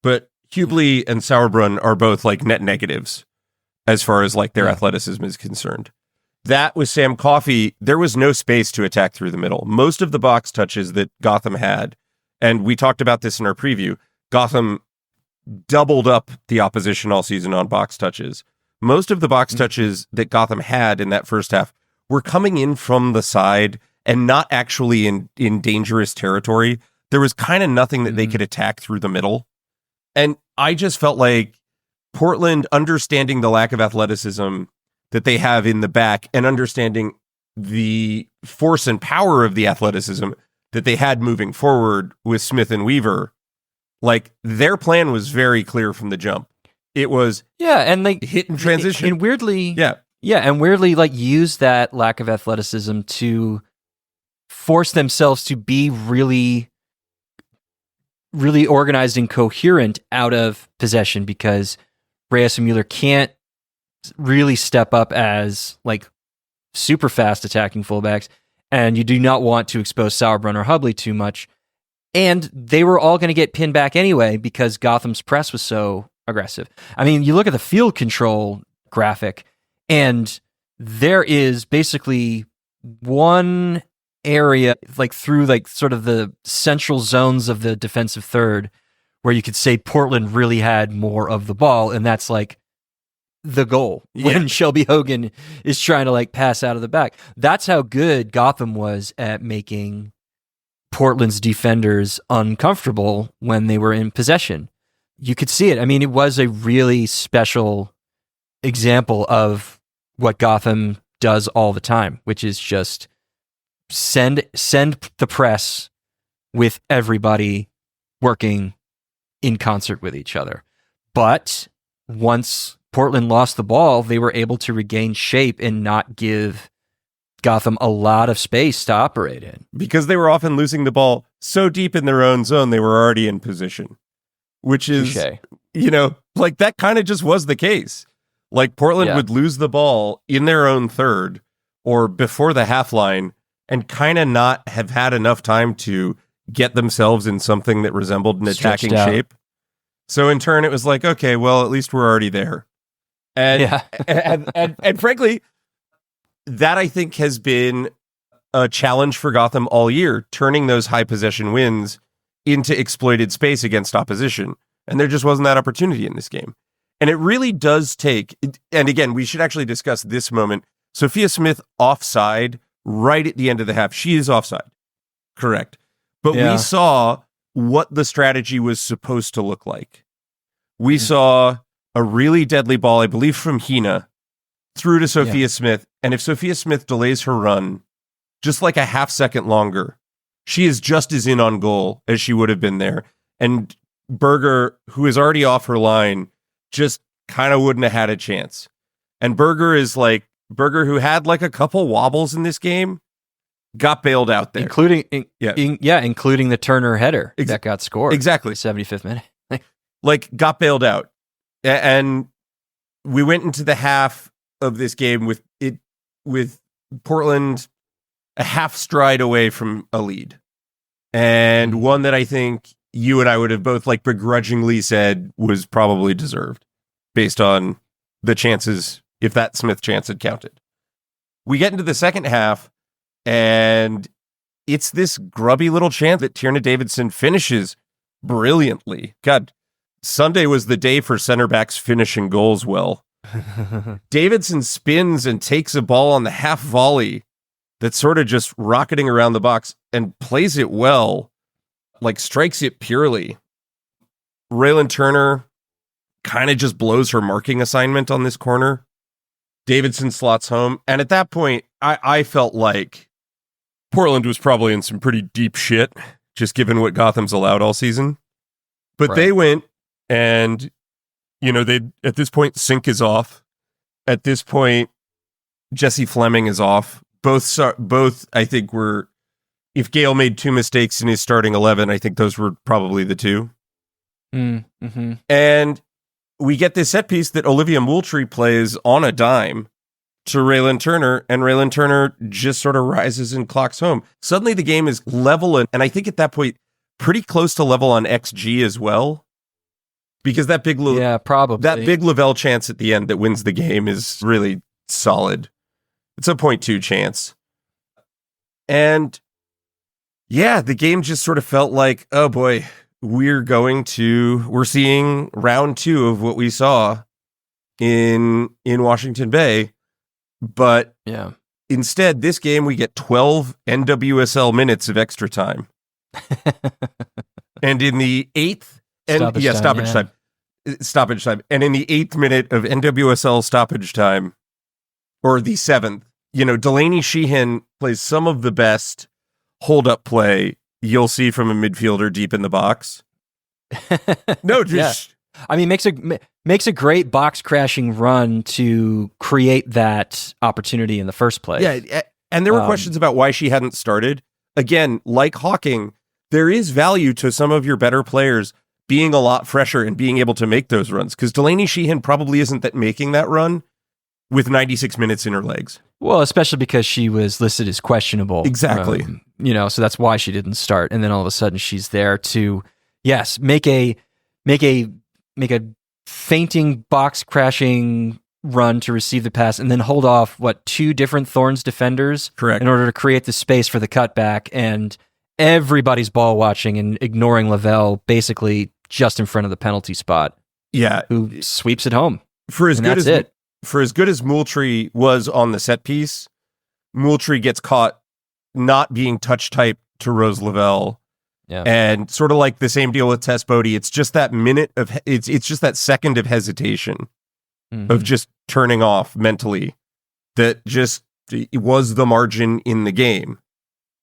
but Hubley and Sauerbrunn are both like net negatives as far as like their athleticism is concerned. That with Sam Coffey, there was no space to attack through the middle. Most of the box touches that Gotham had, and we talked about this in our preview, Gotham doubled up the opposition all season on box touches. Most of the box touches that Gotham had in that first half were coming in from the side and not actually in dangerous territory. There was kind of nothing that they could attack through the middle. And I just felt like Portland, understanding the lack of athleticism that they have in the back and understanding the force and power of the athleticism that they had moving forward with Smith and Weaver, like their plan was very clear from the jump. It was and they hit and transition. And weirdly, like use that lack of athleticism to force themselves to be really, really organized and coherent out of possession, because Reyes and Mueller can't really step up as like super fast attacking fullbacks, and you do not want to expose Sauerbrunn or Hubley too much. And they were all going to get pinned back anyway because Gotham's press was so aggressive. I mean, you look at the field control graphic, and there is basically one area, like through like sort of the central zones of the defensive third, where you could say Portland really had more of the ball, and that's like the goal when Shelby Hogan is trying to like pass out of the back. That's how good Gotham was at making Portland's defenders uncomfortable when they were in possession. You could see it. I mean, it was a really special example of what Gotham does all the time, which is just send the press with everybody working in concert with each other. But once Portland lost the ball, they were able to regain shape and not give Gotham a lot of space to operate in. Because they were often losing the ball so deep in their own zone, they were already in position. Which is, like that kind of just was the case. Like Portland would lose the ball in their own third or before the half line and kind of not have had enough time to get themselves in something that resembled an attacking shape. So in turn, it was like, okay, well, at least we're already there. And, and frankly, that I think has been a challenge for Gotham all year, turning those high possession wins into exploited space against opposition. And there just wasn't that opportunity in this game. And it really does take, and again, we should actually discuss this moment. Sophia Smith offside right at the end of the half. She is offside. Correct. But we saw what the strategy was supposed to look like. We saw a really deadly ball, I believe, from Hina through to Sophia Smith. And if Sophia Smith delays her run just like a half second longer, she is just as in on goal as she would have been there. And Berger, who is already off her line, just kind of wouldn't have had a chance. And Berger, who had like a couple wobbles in this game, got bailed out there. Including the Turner header that got scored. Exactly. 75th minute. Got bailed out. And we went into the half of this game with Portland a half stride away from a lead. And one that I think you and I would have both begrudgingly said was probably deserved based on the chances, if that Smith chance had counted. We get into the second half, and it's this grubby little chance that Tierna Davidson finishes brilliantly. God, Sunday was the day for center backs finishing goals well. Davidson spins and takes a ball on the half volley that's sort of just rocketing around the box and plays it well, strikes it purely. Raylan Turner kind of just blows her marking assignment on this corner. Davidson slots home. And at that point, I felt like Portland was probably in some pretty deep shit, just given what Gotham's allowed all season. But they went and, they at this point, Sink is off. At this point, Jesse Fleming is off. Both I think were, if Gale made two mistakes in his starting 11, I think those were probably the two. Mm-hmm. And we get this set piece that Olivia Moultrie plays on a dime to Raylan Turner, and Raylan Turner just sort of rises and clocks home. Suddenly the game is level, and I think at that point, pretty close to level on XG as well. Because that big Lavelle chance at the end that wins the game is really solid. It's a 0.2 chance. And yeah, the game just sort of felt like, oh boy, we're seeing round 2 of what we saw in Washington Bay. But instead, this game, we get 12 NWSL minutes of extra time. And in the 8th, stoppage time. And in the 8th minute of NWSL stoppage time, or the 7th, Delaney Sheehan plays some of the best hold-up play you'll see from a midfielder deep in the box. Makes a great box crashing run to create that opportunity in the first place. Yeah, and there were questions about why she hadn't started. Again, like Hawking, there is value to some of your better players being a lot fresher and being able to make those runs, because Delaney Sheehan probably isn't making that run with 96 minutes in her legs. Well, especially because she was listed as questionable. Exactly. So that's why she didn't start. And then all of a sudden she's there to, make a fainting box crashing run to receive the pass and then hold off, 2 different Thorns defenders? Correct. In order to create the space for the cutback, and everybody's ball watching and ignoring Lavelle basically just in front of the penalty spot. Yeah. Who sweeps it home. For as good as Moultrie was on the set piece, Moultrie gets caught not being touch type to Rose Lavelle. Yeah. And sort of like the same deal with Tess Bodie, it's just that minute of it's just that second of hesitation of just turning off mentally that just was the margin in the game.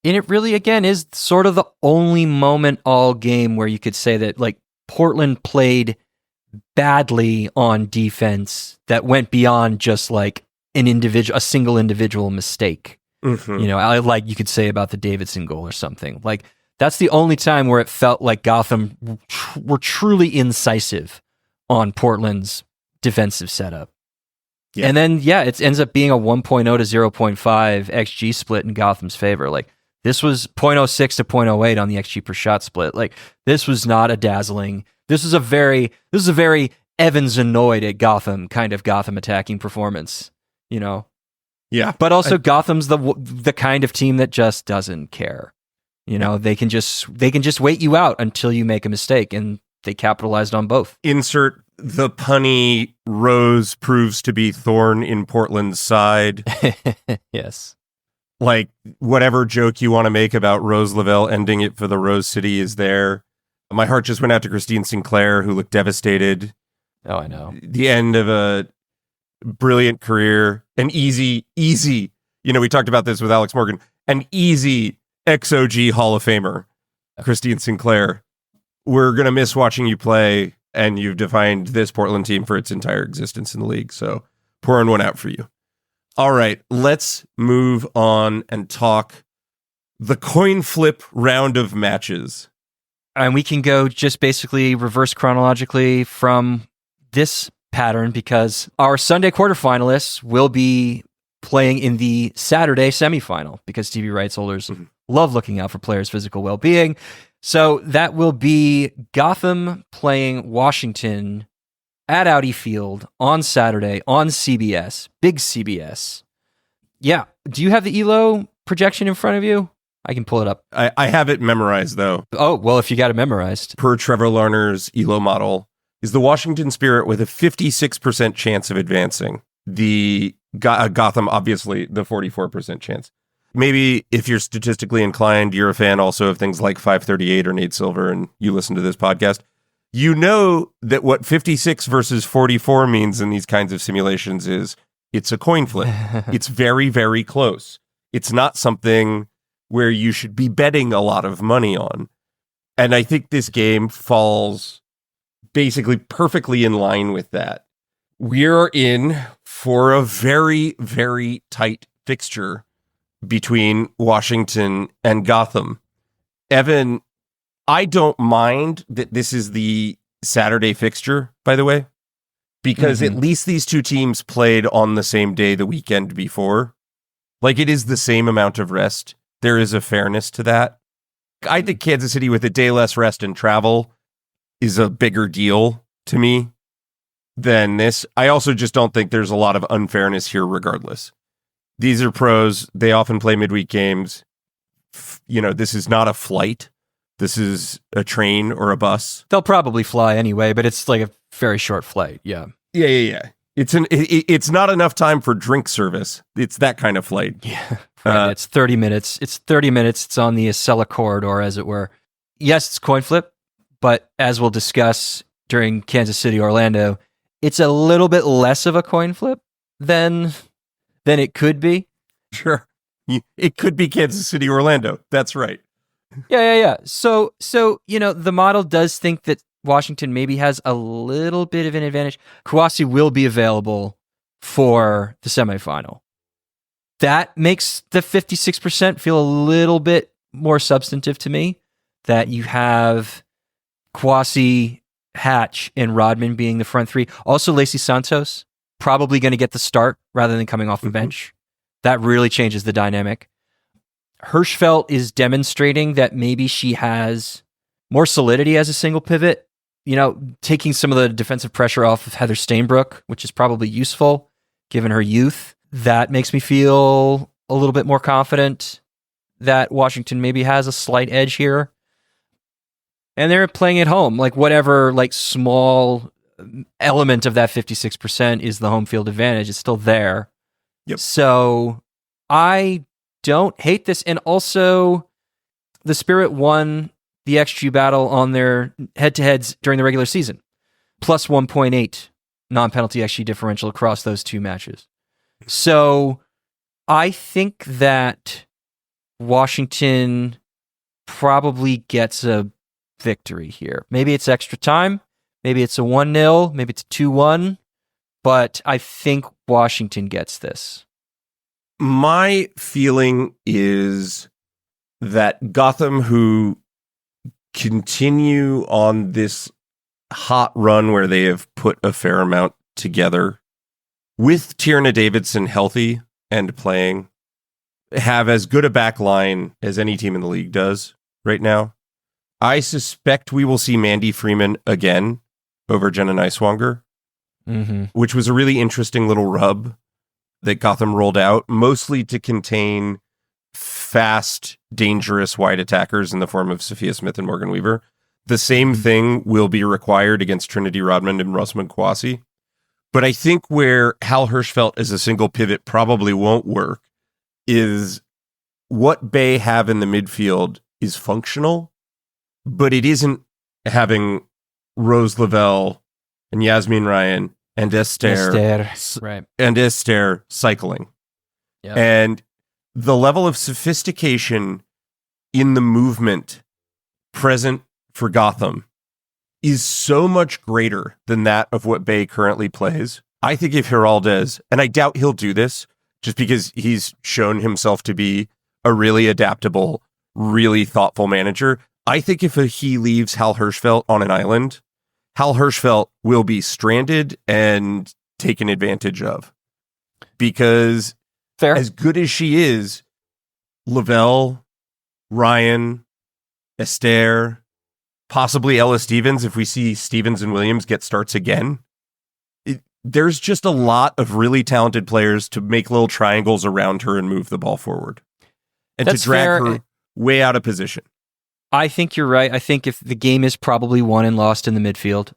And it really, again, is sort of the only moment all game where you could say that Portland played badly on defense that went beyond just like a single individual mistake. Mm-hmm. You know, like you could say about the Davidson goal or something. Like that's the only time where it felt like Gotham were truly incisive on Portland's defensive setup. Yeah. And then, it ends up being a 1.0 to 0.5 XG split in Gotham's favor. Like this was 0.06 to 0.08 on the XG per shot split. Like this was not a dazzling. This is a very Evans annoyed at Gotham kind of Gotham attacking performance, you know? Yeah. But also Gotham's the kind of team that just doesn't care. You know, they can just wait you out until you make a mistake, and they capitalized on both. Insert the punny Rose proves to be thorn in Portland's side. Yes. Like whatever joke you want to make about Rose Lavelle ending it for the Rose City is there. My heart just went out to Christine Sinclair, who looked devastated. Oh, I know. The end of a brilliant career, an easy, you know, we talked about this with Alex Morgan, an easy XOG Hall of Famer, Christine Sinclair. We're going to miss watching you play, and you've defined this Portland team for its entire existence in the league. So pouring one out for you. All right, let's move on and talk the coin flip round of matches. And we can go just basically reverse chronologically from this pattern because our Sunday quarterfinalists will be playing in the Saturday semifinal because TV rights holders love looking out for players' physical well-being. So that will be Gotham playing Washington at Audi Field on Saturday on CBS, big CBS. Yeah. Do you have the ELO projection in front of you? I can pull it up. I have it memorized, though. Oh, well, if you got it memorized. Per Trevor Larner's ELO model, is the Washington Spirit with a 56% chance of advancing. The Gotham, obviously, the 44% chance. Maybe if you're statistically inclined, you're a fan also of things like 538 or Nate Silver, and you listen to this podcast. You know that what 56 versus 44 means in these kinds of simulations is it's a coin flip. It's very, very close. It's not something where you should be betting a lot of money on. And I think this game falls basically perfectly in line with that. We're in for a very, very tight fixture between Washington and Gotham. Evan, I don't mind that this is the Saturday fixture, by the way, because at least these two teams played on the same day the weekend before. Like, it is the same amount of rest. There is a fairness to that. I think Kansas City with a day less rest and travel is a bigger deal to me than this. I also just don't think there's a lot of unfairness here regardless. These are pros. They often play midweek games. You know, this is not a flight. This is a train or a bus. They'll probably fly anyway, but it's like a very short flight. Yeah. Yeah. It's not enough time for drink service. It's that kind of flight. Yeah. Right. It's 30 minutes. It's 30 minutes. It's on the Acela corridor, as it were. Yes, it's coin flip, but as we'll discuss during Kansas City, Orlando, it's a little bit less of a coin flip than it could be. Sure. It could be Kansas City, Orlando. That's right. Yeah. So, you know, the model does think that Washington maybe has a little bit of an advantage. Kouassi will be available for the semifinal. That makes the 56% feel a little bit more substantive to me, that you have Kouassi, Hatch, and Rodman being the front three. Also, Lacey Santos, probably going to get the start rather than coming off the bench. That really changes the dynamic. Hirschfeld is demonstrating that maybe she has more solidity as a single pivot, you know, taking some of the defensive pressure off of Heather Stainbrook, which is probably useful given her youth. That makes me feel a little bit more confident that Washington maybe has a slight edge here. And they're playing at home, like whatever like small element of that 56% is the home field advantage. It's still there. Yep. So I don't hate this. And also, the Spirit won the XG battle on their head-to-heads during the regular season. Plus 1.8 non-penalty XG differential across those two matches. So I think that Washington probably gets a victory here. Maybe it's extra time. Maybe it's a 1-0, maybe it's a 2-1, but I think Washington gets this. My feeling is that Gotham, who continue on this hot run where they have put a fair amount together, with Tierna Davidson healthy and playing, have as good a back line as any team in the league does right now. I suspect we will see Mandy Freeman again over Jenna Neiswanger, which was a really interesting little rub that Gotham rolled out, mostly to contain fast, dangerous wide attackers in the form of Sophia Smith and Morgan Weaver. The same thing will be required against Trinity Rodman and Rosamund Kwasi. But I think where Hal Hirschfeld as a single pivot probably won't work is what Bay have in the midfield is functional, but it isn't having Rose Lavelle and Yasmin Ryan and Esther cycling. Yep. And the level of sophistication in the movement present for Gotham is so much greater than that of what Bay currently plays. I think if Giraldez, and I doubt he'll do this just because he's shown himself to be a really adaptable, really thoughtful manager. I think if he leaves Hal Hirschfeld on an island, Hal Hirschfeld will be stranded and taken advantage of. Because as good as she is, Lavelle, Ryan, Esther, possibly Ella Stevens, if we see Stevens and Williams get starts again, there's just a lot of really talented players to make little triangles around her and move the ball forward. And to drag her way out of position. I think you're right. I think if the game is probably won and lost in the midfield,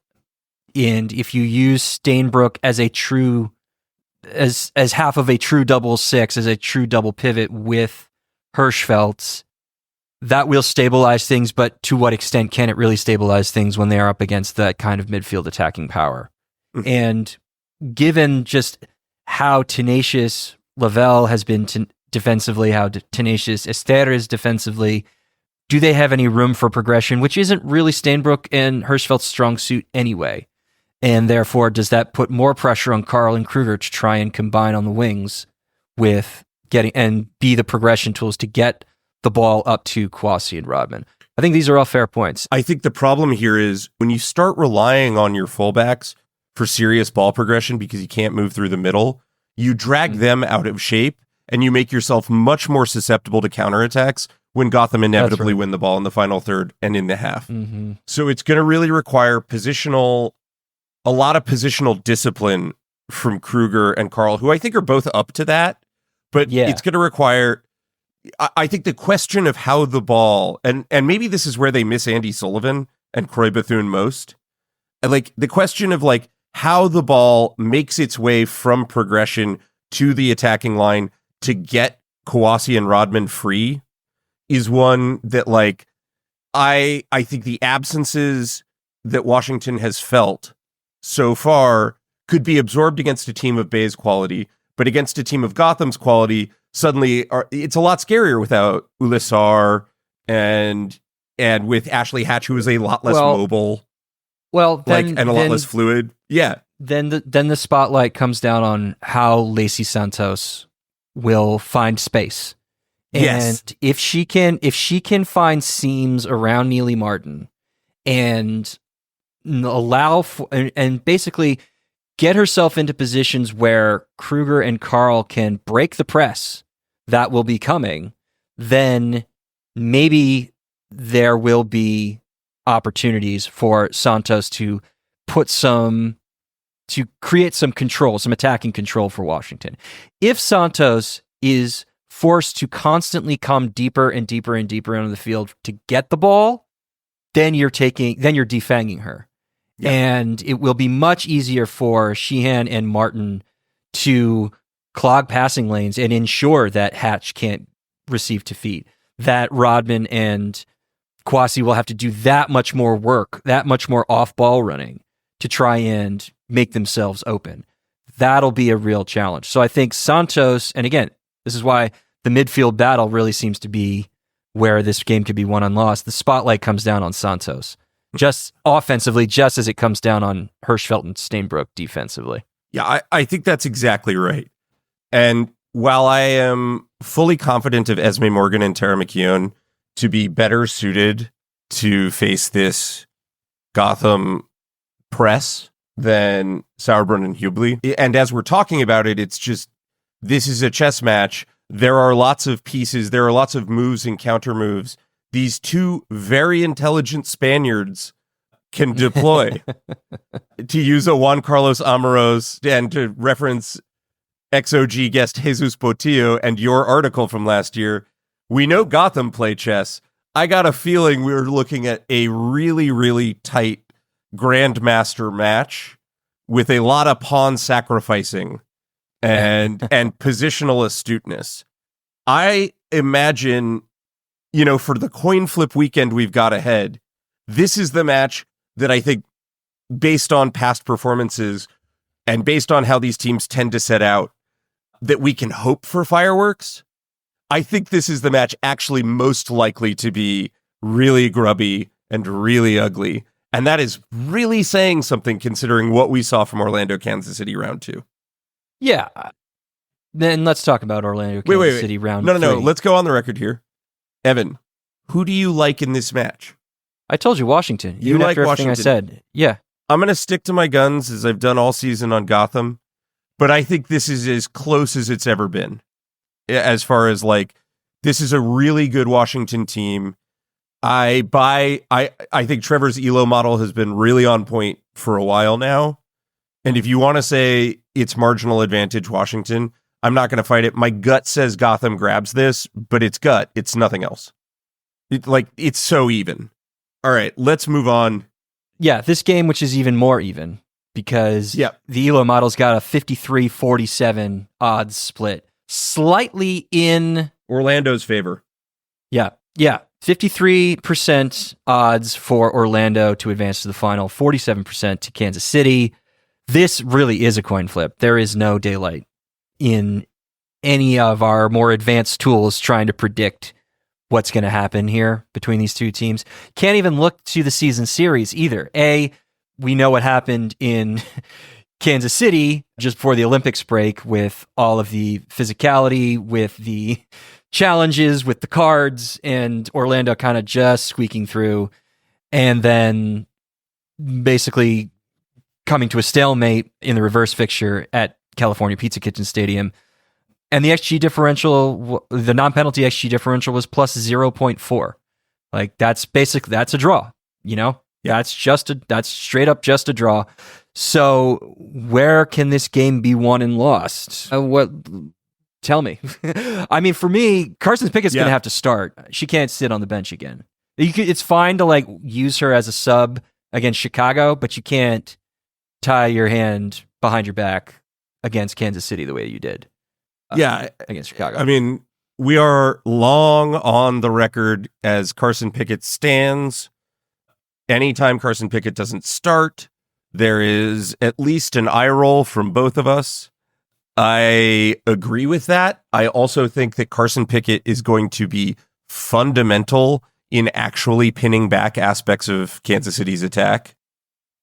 and if you use Stainbrook as a true, as half of a true double six, as a true double pivot with Hirschfeld's, that will stabilize things, but to what extent can it really stabilize things when they are up against that kind of midfield attacking power? And given just how tenacious Lavelle has been defensively, how tenacious Esther is defensively, do they have any room for progression, which isn't really Stainbrook and Hirschfeld's strong suit anyway? And therefore, does that put more pressure on Carl and Kruger to try and combine on the wings with getting and be the progression tools to get the ball up to Kwasi and Rodman? I think these are all fair points. I think the problem here is when you start relying on your fullbacks for serious ball progression because you can't move through the middle, you drag them out of shape and you make yourself much more susceptible to counterattacks when Gotham inevitably win the ball in the final third and in the half. So it's going to really require a lot of positional discipline from Kruger and Carl, who I think are both up to that. But it's going to require, I think, the question of how the ball, and maybe this is where they miss Andy Sullivan and Croy Bethune most, like the question of like how the ball makes its way from progression to the attacking line to get Kwasi and Rodman free is one that, like, I think the absences that Washington has felt so far could be absorbed against a team of Bay's quality, but against a team of Gotham's quality, suddenly it's a lot scarier without Ulisar and with Ashley Hatch, who is a lot less mobile, and a lot less fluid. Yeah. Then the spotlight comes down on how Lacey Santos will find space. And if she can find seams around Neely Martin and allow for, and basically get herself into positions where Kruger and Carl can break the press that will be coming, then maybe there will be opportunities for Santos to create some control, some attacking control for Washington. If Santos is forced to constantly come deeper and deeper and deeper into the field to get the ball, then you're defanging her. Yeah. And it will be much easier for Sheehan and Martin to clog passing lanes and ensure that Hatch can't receive to feet, that Rodman and Kwasi will have to do that much more work, that much more off-ball running to try and make themselves open. That'll be a real challenge. So I think Santos, and again, this is why the midfield battle really seems to be where this game could be won and lost. The spotlight comes down on Santos. just offensively, just as it comes down on Hirschfeld and Stainbrook defensively. Yeah, I think that's exactly right. And while I am fully confident of Esme Morgan and Tara McKeown to be better suited to face this Gotham press than Sauerbrunn and Hubli, and as we're talking about it, it's just, this is a chess match. There are lots of pieces. There are lots of moves and counter moves. These two very intelligent Spaniards can deploy. To use a Juan Carlos Amoros and to reference XOG guest Jesus Botillo and your article from last year, we know Gotham play chess. I got a feeling we were looking at a really, really tight grandmaster match with a lot of pawn sacrificing and positional astuteness. I imagine, for the coin flip weekend we've got ahead, this is the match that I think, based on past performances and based on how these teams tend to set out, that we can hope for fireworks. I think this is the match actually most likely to be really grubby and really ugly. And that is really saying something considering what we saw from Orlando, Kansas City round 2. Yeah. Then let's talk about Orlando, Kansas City round 3. No. Let's go on the record here. Evan, who do you like in this match? I told you Washington. You like after everything Washington. I said. Yeah. I'm going to stick to my guns as I've done all season on Gotham, but I think this is as close as it's ever been. As far as this is a really good Washington team. I think Trevor's ELO model has been really on point for a while now. And if you want to say it's marginal advantage Washington, I'm not going to fight it. My gut says Gotham grabs this, but it's gut. It's nothing else. It's so even. All right, let's move on. Yeah, this game, which is even more even, because the ELO model's got a 53-47 odds split, slightly in Orlando's favor. Yeah. 53% odds for Orlando to advance to the final, 47% to Kansas City. This really is a coin flip. There is no daylight in any of our more advanced tools trying to predict what's going to happen here between these two teams. Can't even look to the season series either. We know what happened in Kansas City just before the Olympics break with all of the physicality, with the challenges, with the cards, and Orlando kind of just squeaking through, and then basically coming to a stalemate in the reverse fixture at California Pizza Kitchen Stadium. And the XG differential, the non-penalty XG differential was plus 0.4. That's a draw, Yeah. That's straight up just a draw. So where can this game be won and lost? Tell me. I mean, for me, Carson Pickett's going to have to start. She can't sit on the bench again. It's fine to use her as a sub against Chicago, but you can't tie your hand behind your back against Kansas City the way you did. Against Chicago. I mean, we are long on the record as Carson Pickett stands. Anytime Carson Pickett doesn't start, there is at least an eye roll from both of us. I agree with that. I also think that Carson Pickett is going to be fundamental in actually pinning back aspects of Kansas City's attack.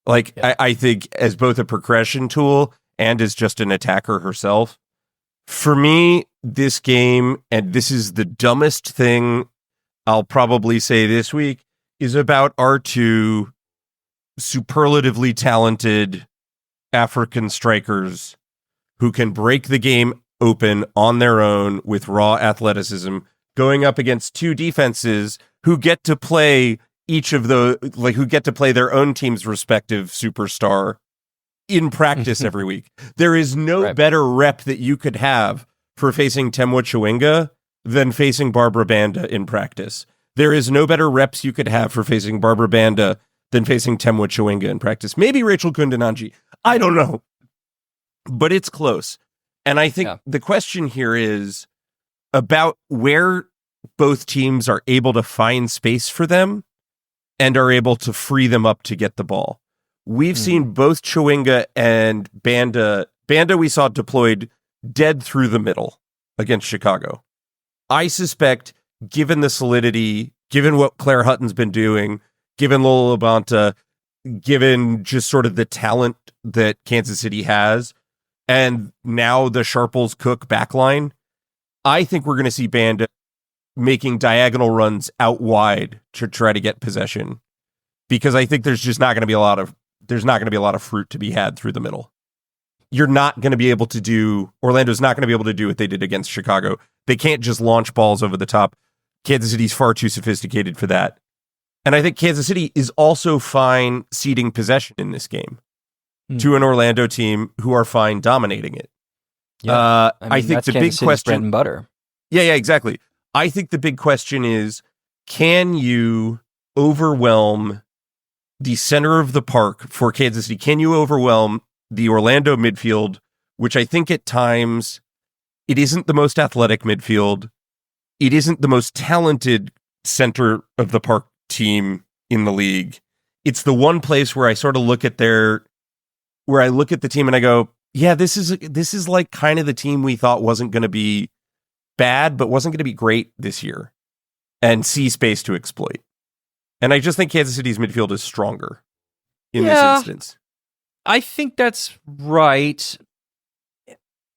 I think as both a progression tool and as just an attacker herself. For me, this game, and this is the dumbest thing I'll probably say this week, is about our two superlatively talented African strikers who can break the game open on their own with raw athleticism, going up against two defenses who get to play who get to play their own team's respective superstar in practice every week. There is no better rep that you could have for facing Temwa Chawinga than facing Barbara Banda in practice. There is no better reps you could have for facing Barbara Banda than facing Temwa Chawinga in practice. Maybe Rachel Kundananji. I don't know. But it's close. And I think the question here is about where both teams are able to find space for them and are able to free them up to get the ball. We've seen both Chawinga and Banda. Banda we saw deployed dead through the middle against Chicago. I suspect, given the solidity, given what Claire Hutton's been doing, given Lola Labonta, given just sort of the talent that Kansas City has, and now the Sharples Cook backline, I think we're going to see Banda making diagonal runs out wide to try to get possession, because I think there's just not going to be a lot of fruit to be had through the middle. You're not going to be able to do, Orlando's not going to be able to do what they did against Chicago. They can't just launch balls over the top. Kansas City's far too sophisticated for that. And I think Kansas City is also fine ceding possession in this game to an Orlando team who are fine dominating it. Yeah. I think the Kansas big City's question, bread and butter. Yeah, exactly. I think the big question is, can you overwhelm the center of the park for Kansas City? Can you overwhelm the Orlando midfield, which I think at times it isn't the most athletic midfield. It isn't the most talented center of the park team in the league. It's the one place where I sort of look at the team and I go, yeah, this is like kind of the team we thought wasn't going to be bad, but wasn't going to be great this year, and see space to exploit. And I just think Kansas City's midfield is stronger in this instance. I think that's right.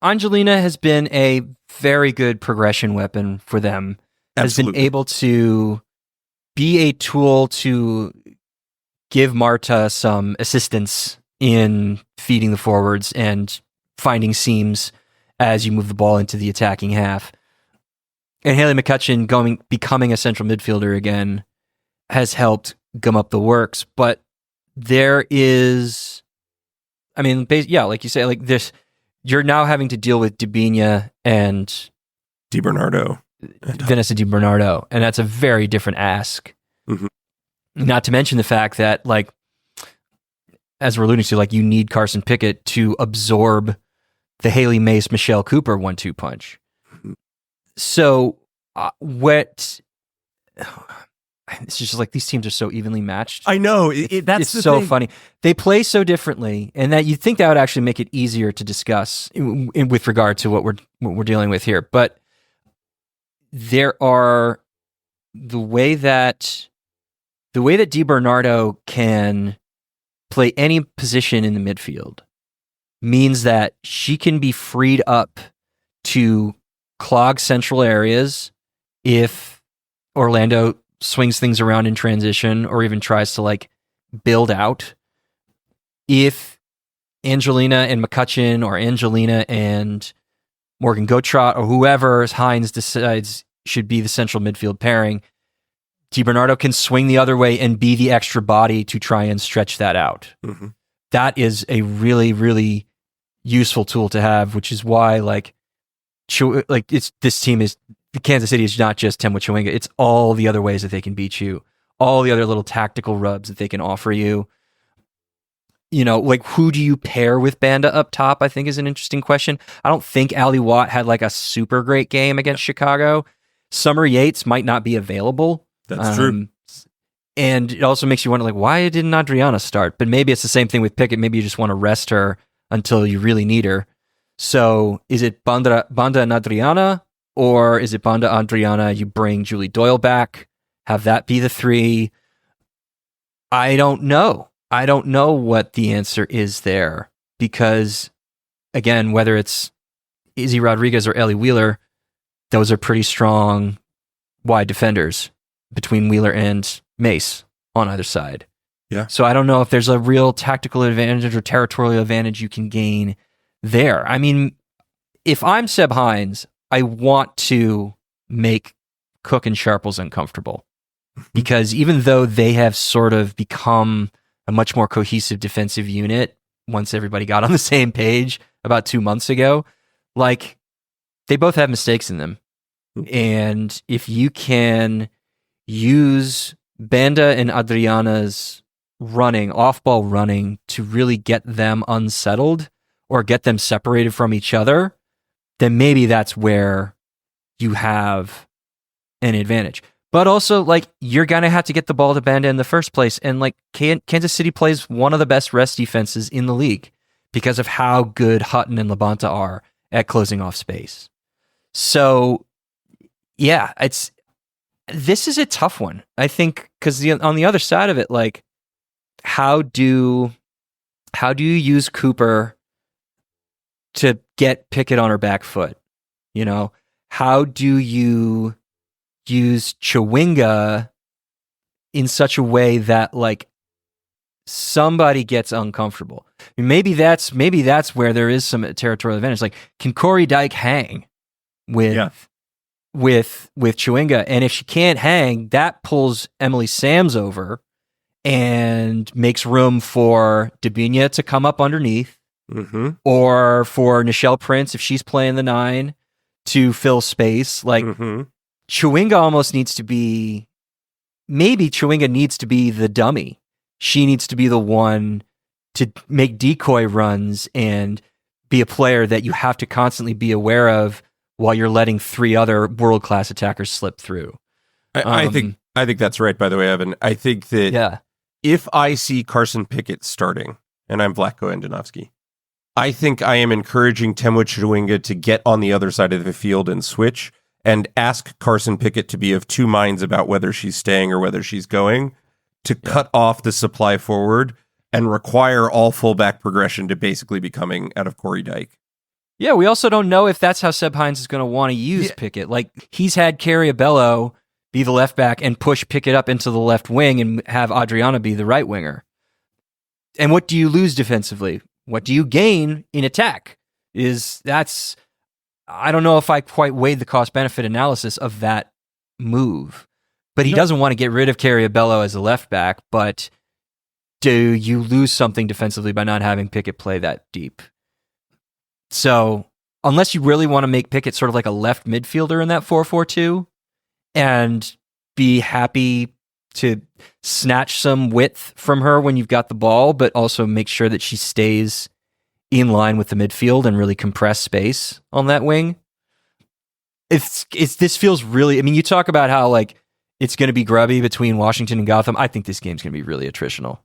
Angelina has been a very good progression weapon for them. Absolutely. Has been able to be a tool to give Marta some assistance in feeding the forwards and finding seams as you move the ball into the attacking half. And Haley McCutcheon becoming a central midfielder again has helped gum up the works. But there is, I mean, like you say, like this, you're now having to deal with Debinha and DiBernardo. Vanessa DiBernardo, and that's a very different ask. Mm-hmm. Not to mention the fact that, like, as we're alluding to, like, you need Carson Pickett to absorb the Haley Mace, Michelle Cooper 1-2 punch. Mm-hmm. So, it's just like these teams are so evenly matched. I know. That's it's so thing. funny. They play so differently, and that you'd think that would actually make it easier to discuss with regard to what we're dealing with here. But there are the way that DiBernardo can play any position in the midfield means that she can be freed up to clog central areas if Orlando swings things around in transition or even tries to, like, build out. If Angelina and McCutcheon or Angelina and Morgan Gotrot or whoever Hines decides should be the central midfield pairing, DiBernardo can swing the other way and be the extra body to try and stretch that out. Mm-hmm. That is a really, really useful tool to have, which is why, Kansas City is not just Temwa Chewinga. It's all the other ways that they can beat you, all the other little tactical rubs that they can offer you. You know, like, who do you pair with Banda up top, I think is an interesting question. I don't think Ali Watt had like a super great game against Chicago. Summer Yates might not be available. That's true. And it also makes you wonder, like, why didn't Adriana start? But maybe it's the same thing with Pickett. Maybe you just want to rest her until you really need her. So is it Banda and Adriana, or is it Banda, Adriana, you bring Julie Doyle back, have that be the three? I don't know. I don't know what the answer is there, because, again, whether it's Izzy Rodriguez or Ellie Wheeler, those are pretty strong wide defenders between Wheeler and Mace on either side. Yeah. So I don't know if there's a real tactical advantage or territorial advantage you can gain there. I mean, if I'm Seb Hines, I want to make Cook and Sharples uncomfortable, because even though they have sort of become a much more cohesive defensive unit once everybody got on the same page about 2 months ago, like, they both have mistakes in them. And if you can use Banda and Adriana's off-ball running to really get them unsettled or get them separated from each other, then maybe that's where you have an advantage. But also, like, you're going to have to get the ball to Banda in the first place. And, like, Kansas City plays one of the best rest defenses in the league because of how good Hutton and Labonta are at closing off space. So, yeah, This is a tough one, I think, because on the other side of it, like, how do you use Cooper to get Pickett on her back foot? You know, how do you use Chewinga in such a way that like somebody gets uncomfortable? I mean, maybe that's where there is some territorial advantage. Like, can Corey Dyke hang with Chewinga? And if she can't hang, that pulls Emily Sams over and makes room for Dabinia to come up underneath, or for Nichelle Prince, if she's playing the 9, to fill space. Like, Chewinga almost needs to be, maybe Chewinga needs to be the dummy. She needs to be the one to make decoy runs and be a player that you have to constantly be aware of while you're letting 3 other world-class attackers slip through. I think that's right, by the way, Evan. I think that if I see Carson Pickett starting, and I'm Vlatko Andonovski, I think I am encouraging Temwa Chewinga to get on the other side of the field and switch, and ask Carson Pickett to be of two minds about whether she's staying or whether she's going, to cut off the supply forward and require all fullback progression to basically be coming out of Corey Dyke. Yeah, we also don't know if that's how Seb Hines is going to want to use Pickett. Like, he's had Carrie Abello be the left back and push Pickett up into the left wing and have Adriana be the right winger. And what do you lose defensively? What do you gain in attack? I don't know if I quite weighed the cost-benefit analysis of that move. But he doesn't want to get rid of Carrie Abello as a left back, but do you lose something defensively by not having Pickett play that deep? So, unless you really want to make Pickett sort of like a left midfielder in that 4-4-2 and be happy to snatch some width from her when you've got the ball, but also make sure that she stays in line with the midfield and really compress space on that wing. This feels really, I mean, you talk about how like it's going to be grubby between Washington and Gotham. I think this game's going to be really attritional.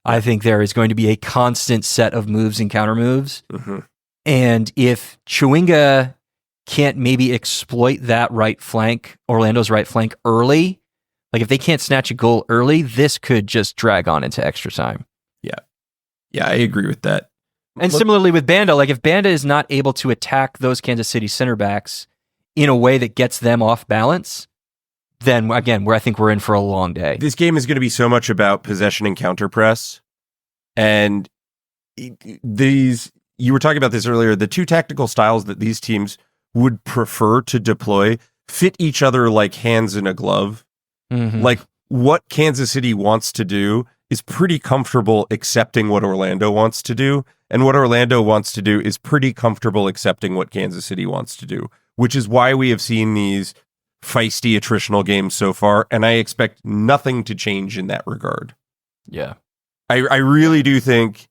I think there is going to be a constant set of moves and counter moves. And if Chewinga can't maybe exploit that right flank, Orlando's right flank early, like if they can't snatch a goal early, this could just drag on into extra time. Yeah, I agree with that. And similarly with Banda, like if Banda is not able to attack those Kansas City center backs in a way that gets them off balance, then again, I think we're in for a long day. This game is going to be so much about possession and counter press. And you were talking about this earlier, the two tactical styles that these teams would prefer to deploy fit each other like hands in a glove. Like what Kansas City wants to do is pretty comfortable accepting what Orlando wants to do. And what Orlando wants to do is pretty comfortable accepting what Kansas City wants to do, which is why we have seen these feisty attritional games so far. And I expect nothing to change in that regard. Yeah. I really do think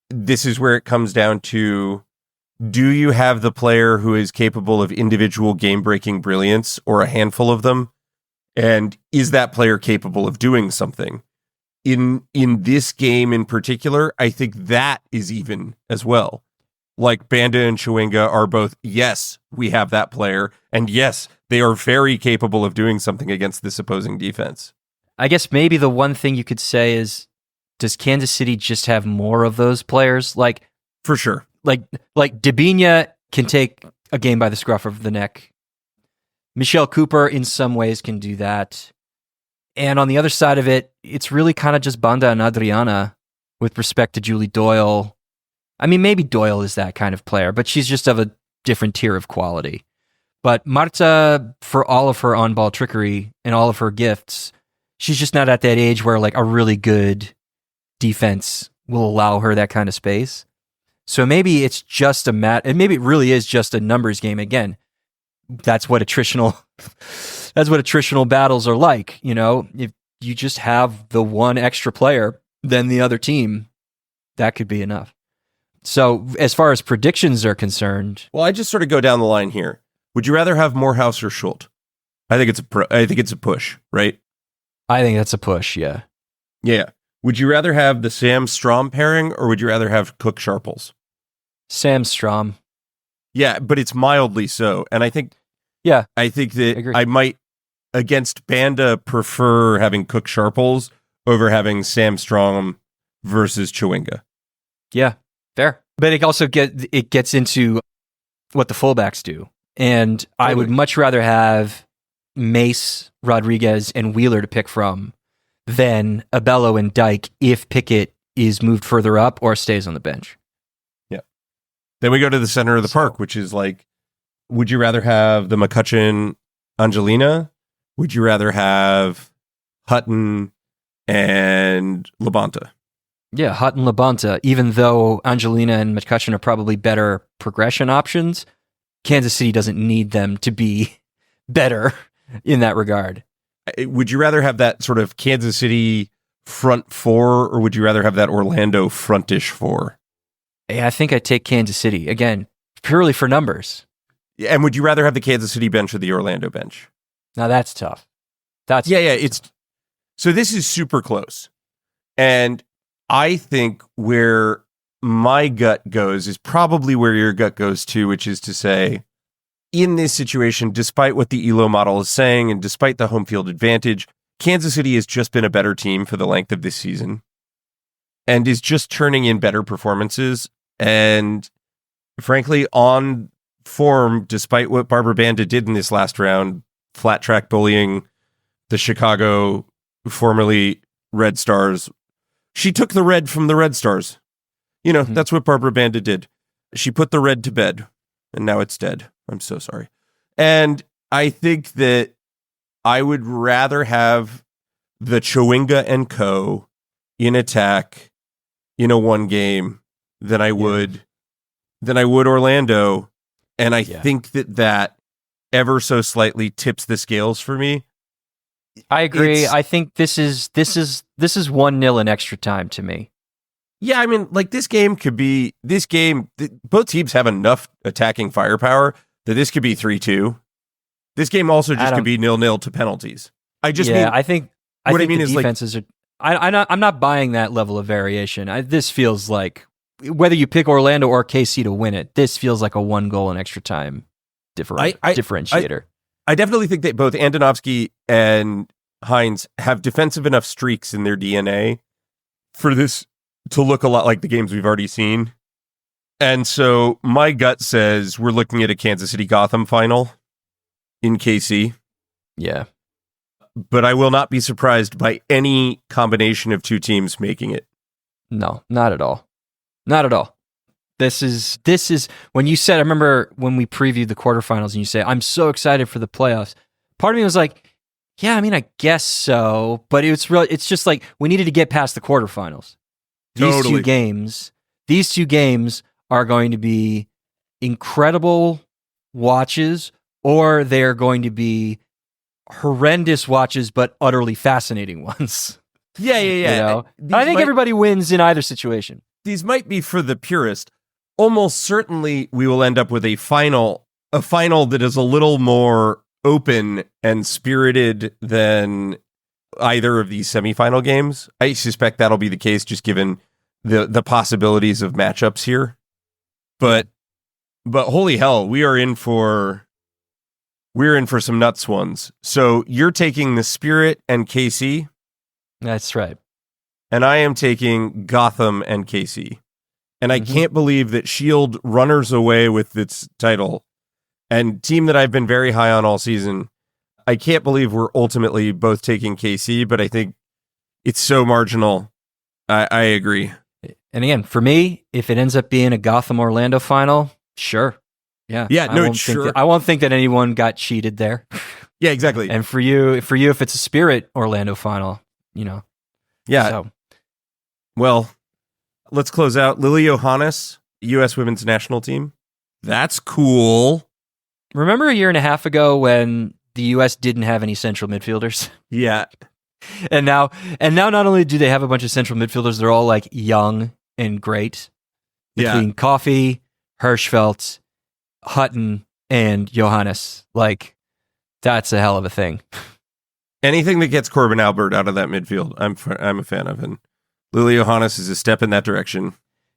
this is where it comes down to, do you have the player who is capable of individual game-breaking brilliance, or a handful of them? And is that player capable of doing something? In this game in particular, I think that is even as well. Like Banda and Chewinga are both, yes, we have that player, and yes, they are very capable of doing something against this opposing defense. I guess maybe the one thing you could say is, does Kansas City just have more of those players? Like, for sure. Like Dabinia can take a game by the scruff of the neck. Michelle Cooper in some ways can do that. And on the other side of it, it's really kind of just Banda and Adriana with respect to Julie Doyle. I mean, maybe Doyle is that kind of player, but she's just of a different tier of quality. But Marta, for all of her on-ball trickery and all of her gifts, she's just not at that age where like a really good defense will allow her that kind of space. So maybe it's just and maybe it really is just a numbers game again. That's what attritional battles are like, you know. If you just have the one extra player than the other team, that could be enough. So as far as predictions are concerned, well, I just sort of go down the line here. Would you rather have Morehouse or Schultz? I think it's a push, right? I think that's a push, yeah. Yeah. Would you rather have the Sam Strom pairing, or would you rather have Cook Sharples? Sam Strom. Yeah, but it's mildly so. And I think that I agree. I might against Banda prefer having Cook Sharples over having Sam Strom versus Chewinga. Yeah, fair. But it also gets into what the fullbacks do. And I would much rather have Mace, Rodriguez, and Wheeler to pick from than Abello and Dyke if Pickett is moved further up or stays on the bench. Yeah. Then we go to the center of the park, which is like, would you rather have the McCutcheon Angelina? Would you rather have Hutton and Labonta? Yeah, Hutton, Labonta. Even though Angelina and McCutcheon are probably better progression options, Kansas City doesn't need them to be better in that regard. Would you rather have that sort of Kansas City front four, or would you rather have that Orlando frontish four? Yeah, I think I'd take Kansas City, again, purely for numbers. And would you rather have the Kansas City bench or the Orlando bench? Now that's tough. So this is super close. And I think where my gut goes is probably where your gut goes too, which is to say, in this situation, despite what the ELO model is saying and despite the home field advantage, Kansas City has just been a better team for the length of this season and is just turning in better performances. And frankly, on form, despite what Barbara Banda did in this last round, flat track bullying the Chicago, formerly Red Stars. She took the red from the Red Stars. You know, that's what Barbara Banda did. She put the red to bed, and now it's dead. I'm so sorry. And I think that I would rather have the Chewinga and Co. in attack in a one game than I would Orlando. And I think that ever so slightly tips the scales for me. I agree. I think this is 1-0 in extra time to me. Yeah, I mean, like both teams have enough attacking firepower that this could be 3-2. This game also just could be 0-0 to penalties. I think the defenses are. I'm not buying that level of variation. This feels like whether you pick Orlando or KC to win it, this feels like a 1 goal in extra time differentiator. I definitely think that both Andonovski and Hines have defensive enough streaks in their DNA for this to look a lot like the games we've already seen. And so my gut says we're looking at a Kansas City Gotham final in KC. Yeah. But I will not be surprised by any combination of two teams making it. No, not at all. Not at all. This is when you said, I remember when we previewed the quarterfinals and you say, I'm so excited for the playoffs. Part of me was like, yeah, I mean, I guess so, but it's just like we needed to get past the quarterfinals. These two games are going to be incredible watches, or they're going to be horrendous watches, but utterly fascinating ones. Yeah. You know? I think everybody wins in either situation. These might be for the purist. Almost certainly we will end up with a final that is a little more open and spirited than either of these semifinal games. I suspect that'll be the case just given the possibilities of matchups here. But holy hell, we're in for some nuts ones. So you're taking the Spirit and KC? That's right. And I am taking Gotham and KC. And I can't believe that Shield runners away with its title, and team that I've been very high on all season. I can't believe we're ultimately both taking KC, but I think it's so marginal. I agree. And again, for me, if it ends up being a Gotham-Orlando final, sure. Yeah. Yeah, I won't think that anyone got cheated there. Yeah, exactly. And for you, if it's a Spirit Orlando final, you know. Yeah. So. Well, let's close out. Lily Johannes, U.S. women's national team. That's cool. Remember a year and a half ago when the U.S. didn't have any central midfielders? Yeah. And now not only do they have a bunch of central midfielders, they're all like young and great. Between Coffey, Hirschfeld, Hutton, and Johannes. Like, that's a hell of a thing. Anything that gets Corbin Albert out of that midfield, I'm a fan of. And Lily Johannes is a step in that direction.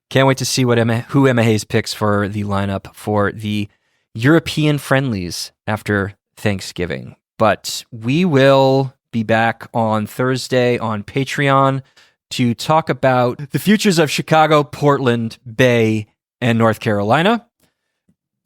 Can't wait to see who Emma Hayes picks for the lineup for the European friendlies after Thanksgiving. But we will be back on Thursday on Patreon to talk about the futures of Chicago, Portland, Bay, and North Carolina.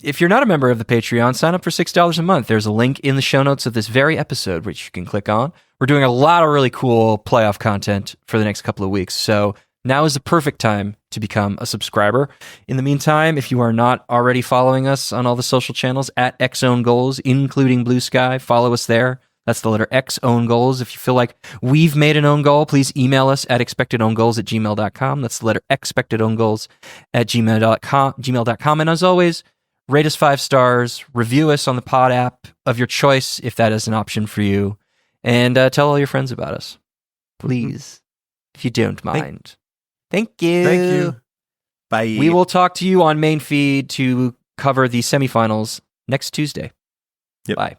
If you're not a member of the Patreon, sign up for $6 a month. There's a link in the show notes of this very episode, which you can click on. We're doing a lot of really cool playoff content for the next couple of weeks. So now is the perfect time to become a subscriber. In the meantime, if you are not already following us on all the social channels at XOwnGoals, including Blue Sky, follow us there. That's the letter X, Own Goals. If you feel like we've made an own goal, please email us at expectedowngoals@gmail.com. That's the letter expectedowngoals@gmail.com. And as always, rate us 5 stars, review us on the pod app of your choice if that is an option for you, and tell all your friends about us. Please, if you don't mind. Thank you. Thank you. Bye. We will talk to you on main feed to cover the semifinals next Tuesday. Yep. Bye.